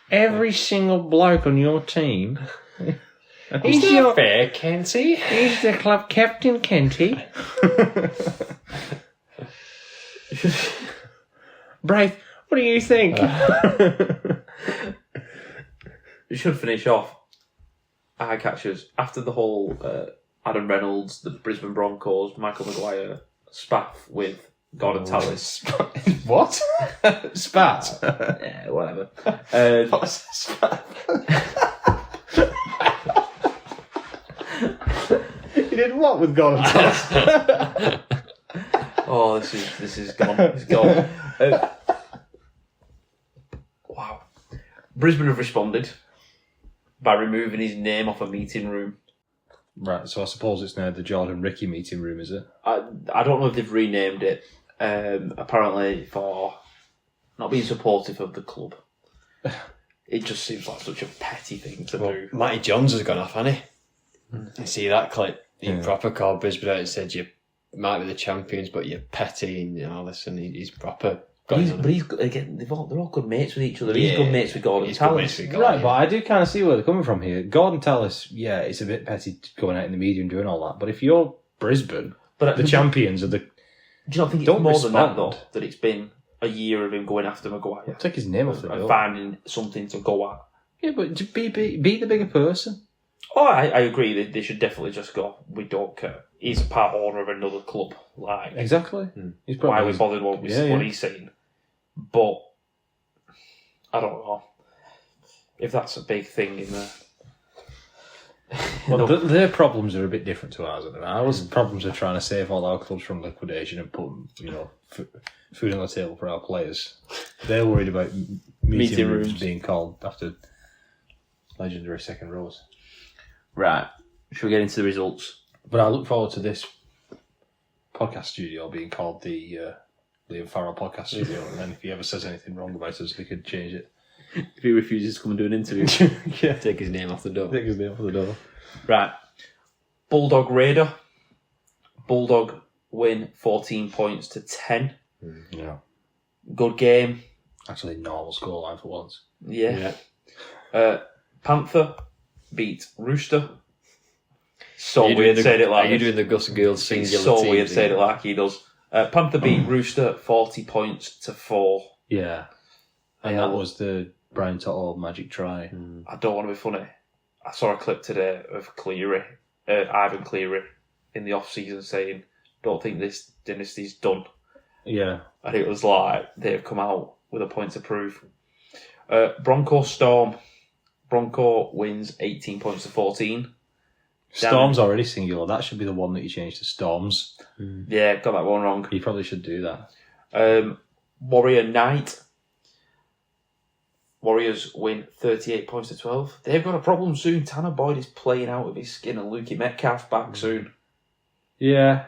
S2: every single bloke on your team?
S3: He's not fair, Kenty.
S2: He's the club captain, Kenty. Braith, what do you think?
S1: We should finish off eye catchers after the whole Adam Reynolds, the Brisbane Broncos, Michael Maguire spaff with Gordon Tallis.
S2: What? Spat?
S1: Yeah, whatever.
S2: What's spat? You did what with Gordon Tallis?
S1: Oh, this is gone. It's gone. Wow. Brisbane have responded by removing his name off a meeting room.
S2: Right, so I suppose it's now the Jordan Ricky meeting room, is it?
S1: I don't know if they've renamed it. Apparently for not being supportive of the club. It just seems like such a petty thing to do.
S3: Matty Johns has gone off, hasn't he? You see that clip? He proper called Brisbane out and said, you might be the champions, but you're petty and all this, and he's proper...
S1: He's again. They're all good mates with each other. He's good mates with Gordon Tallis.
S2: Right, but I do kind of see where they're coming from here. Gordon Tallis, yeah, it's a bit petty going out in the media and doing all that. But if you're Brisbane, the champions of the...
S1: Do you not think it's more than that, though? That it's been a year of him going after Maguire?
S2: Take his name off the
S1: and finding something to go at.
S2: Yeah, but be the bigger person.
S1: Oh, I agree. They should definitely just go, we don't care. He's a part owner of another club. Like
S2: exactly.
S1: He's why we bothered what he's saying. But I don't know if that's a big thing in
S2: Well, their problems are a bit different to ours. Ours problems are trying to save all our clubs from liquidation and put, food on the table for our players. They're worried about meeting rooms being called after legendary second rows.
S1: Right. Should we get into the results?
S2: But I look forward to this podcast studio being called the Liam Farrell Podcast Studio, and then if he ever says anything wrong about us, we could change it.
S1: If he refuses to come and do an interview.
S3: Take his name off the door.
S1: Right. Bulldog Raider. Bulldog win 14 points to 10.
S2: Yeah.
S1: Good game.
S2: Actually, normal scoreline for once.
S1: Yeah. Panther beat Rooster. So weird saying it like
S3: Are you doing the Gus Gould singular
S1: It's so
S3: team
S1: weird
S3: thing?
S1: saying it like he does. Panther beat Rooster 40 points to 4.
S2: Yeah. And that was the Brian Tuttle magic try.
S1: I don't want to be funny. I saw a clip today of Cleary, Ivan Cleary, in the off-season saying, "Don't think this dynasty's done."
S2: Yeah.
S1: And it was like, they've come out with a point to prove. Bronco Storm. Bronco wins 18 points to 14.
S2: Storm's already singular. That should be the one that you change to Storms.
S1: Yeah, got that one wrong.
S2: You probably should do that.
S1: Warrior Knight. Warriors win 38 points to 12. They've got a problem soon. Tanner Boyd is playing out of his skin and Lukey Metcalf back soon.
S2: Yeah.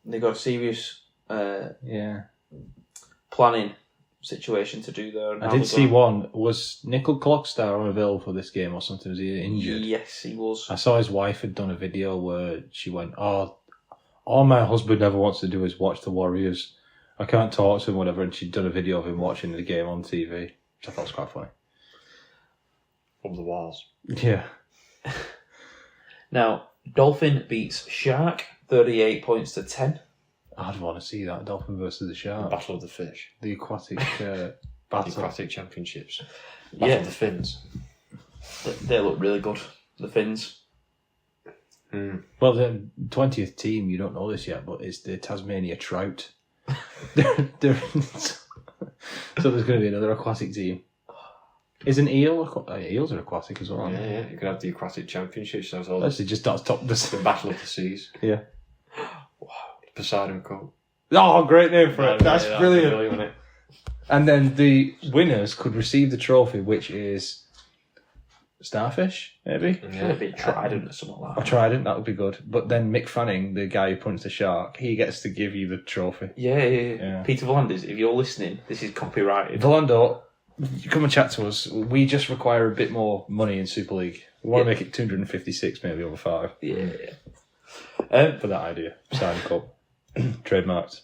S1: They've got a serious
S2: Yeah.
S1: planning situation to do there.
S2: I did see one. Was Nickel Clockstar unavailable for this game or something? Was he injured?
S1: Yes, he was.
S2: I saw his wife had done a video where she went, "Oh, all my husband ever wants to do is watch the Warriors. I can't talk to him, whatever." And she'd done a video of him watching the game on TV, which I thought was quite funny.
S3: From the walls.
S2: Yeah.
S1: Now, Dolphin beats Shark 38 points to 10.
S2: I'd want to see that Dolphin versus the Shark.
S3: Battle of the Fish.
S2: The aquatic
S3: The
S2: battle.
S3: Aquatic Championships. Battle
S1: Yeah.
S3: of the Fins.
S1: They look really good, the Finns.
S2: Well, the 20th team, you don't know this yet, but it's the Tasmania Trout. They're so there's going to be another aquatic team. Is an eel? Eels are aquatic as well, aren't they?
S3: Yeah. You could have the Aquatic Championships. That was all
S2: Actually, just that's top.
S3: the Battle of the Seas.
S2: Yeah.
S3: Poseidon Cup.
S2: Oh, great name for it. That's
S3: Yeah,
S2: brilliant.
S3: wasn't it?
S2: And then the winners could receive the trophy, which is starfish, maybe?
S1: Should have been Trident or something like
S2: Or
S1: that.
S2: trident, that would be good. But then Mick Fanning, the guy who punched the shark, he gets to give you the trophy.
S1: Yeah. Peter Volanders, if you're listening, this is copyrighted.
S2: Volando, you come and chat to us. We just require a bit more money in Super League. We want to make it 256, maybe over 5.
S1: Yeah.
S2: For that idea. Sign Cup. Trademarked.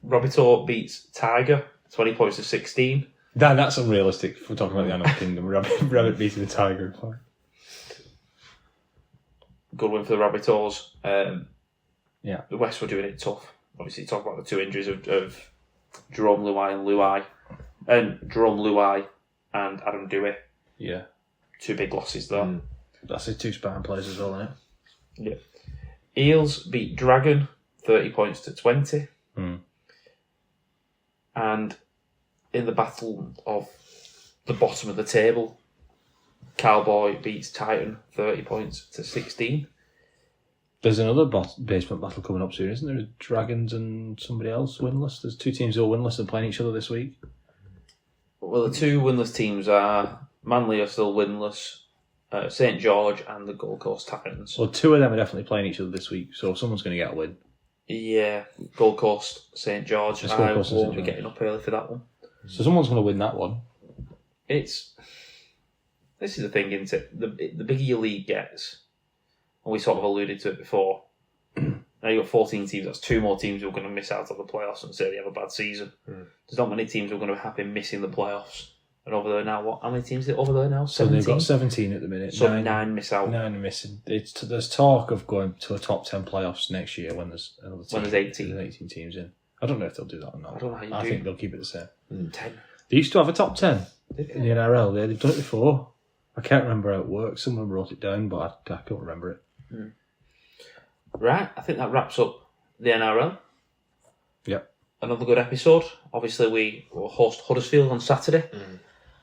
S1: Robitor beats Tiger 20 points to 16.
S2: That's unrealistic if we're talking about the Animal Kingdom. Rabbit beating the tiger.
S1: Good win for the Rabitors.
S2: Yeah.
S1: The West were doing it tough. Obviously, talk about the 2 injuries of Jerome Luai and Adam Dewey.
S2: Yeah.
S1: 2 big losses there.
S2: That's the 2 Spartan players as well, isn't it?
S1: Yeah. Eels beat Dragon 30 points to 20. And in the battle of the bottom of the table, Cowboy beats Titan 30 points to 16.
S2: There's another basement battle coming up soon, isn't there? Dragons and somebody else winless. There's 2 teams who are winless and playing each other this week.
S1: Well, the 2 winless teams are Manly are still winless, St George and the Gold Coast Titans.
S2: Well, 2 of them are definitely playing each other this week, so someone's going to get a win.
S1: Yeah, Gold Coast, St George.
S2: It's Gold
S1: I
S2: Coast and
S1: won't
S2: St.
S1: be
S2: George.
S1: getting up early for that one.
S2: So someone's going to win that one.
S1: This is the thing, isn't it? The bigger your league gets, and we sort of alluded to it before. Now you've got 14 teams. That's 2 more teams who are going to miss out on the playoffs and say they have a bad season. There's not many teams who are going to be happy missing the playoffs. And over there now, what? How many teams are over there now? 17?
S2: So they've got 17 at the minute.
S1: So 9 miss out.
S2: 9 are missing. There's talk of going to a top 10 playoffs next year when there's another team.
S1: When there's 18.
S2: There's 18 teams in. I don't know if they'll do that or not.
S1: I don't know how you
S2: I
S1: do.
S2: think they'll keep it the same.
S1: 10.
S2: They used to have a top 10
S1: Did
S2: in the NRL. They've done it before. I can't remember how it works. Someone wrote it down, but I can't remember it.
S1: Right, I think that wraps up the NRL.
S2: Yep.
S1: Another good episode. Obviously, we will host Huddersfield on Saturday.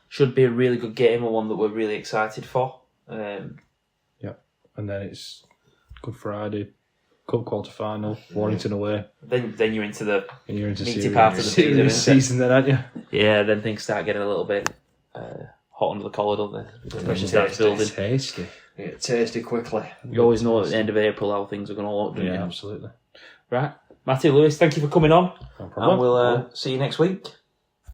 S1: Should be a really good game and one that we're really excited for.
S2: Yep. and then it's Good Friday, Cup quarter final, Warrington away.
S1: Then you're into the
S2: And you're into
S1: meaty part of the season, isn't it?
S2: season then, aren't you?
S1: Yeah, then things start getting a little bit hot under the collar, don't they? The pressure starts
S3: Tasty.
S1: building.
S2: Tasty.
S3: Yeah, tasty quickly.
S1: You always know at the end of April how things are going to look, don't you?
S2: Yeah, absolutely.
S1: Right. Matty, Lewis, thank you for coming on.
S2: No problem.
S1: And we'll see you next week.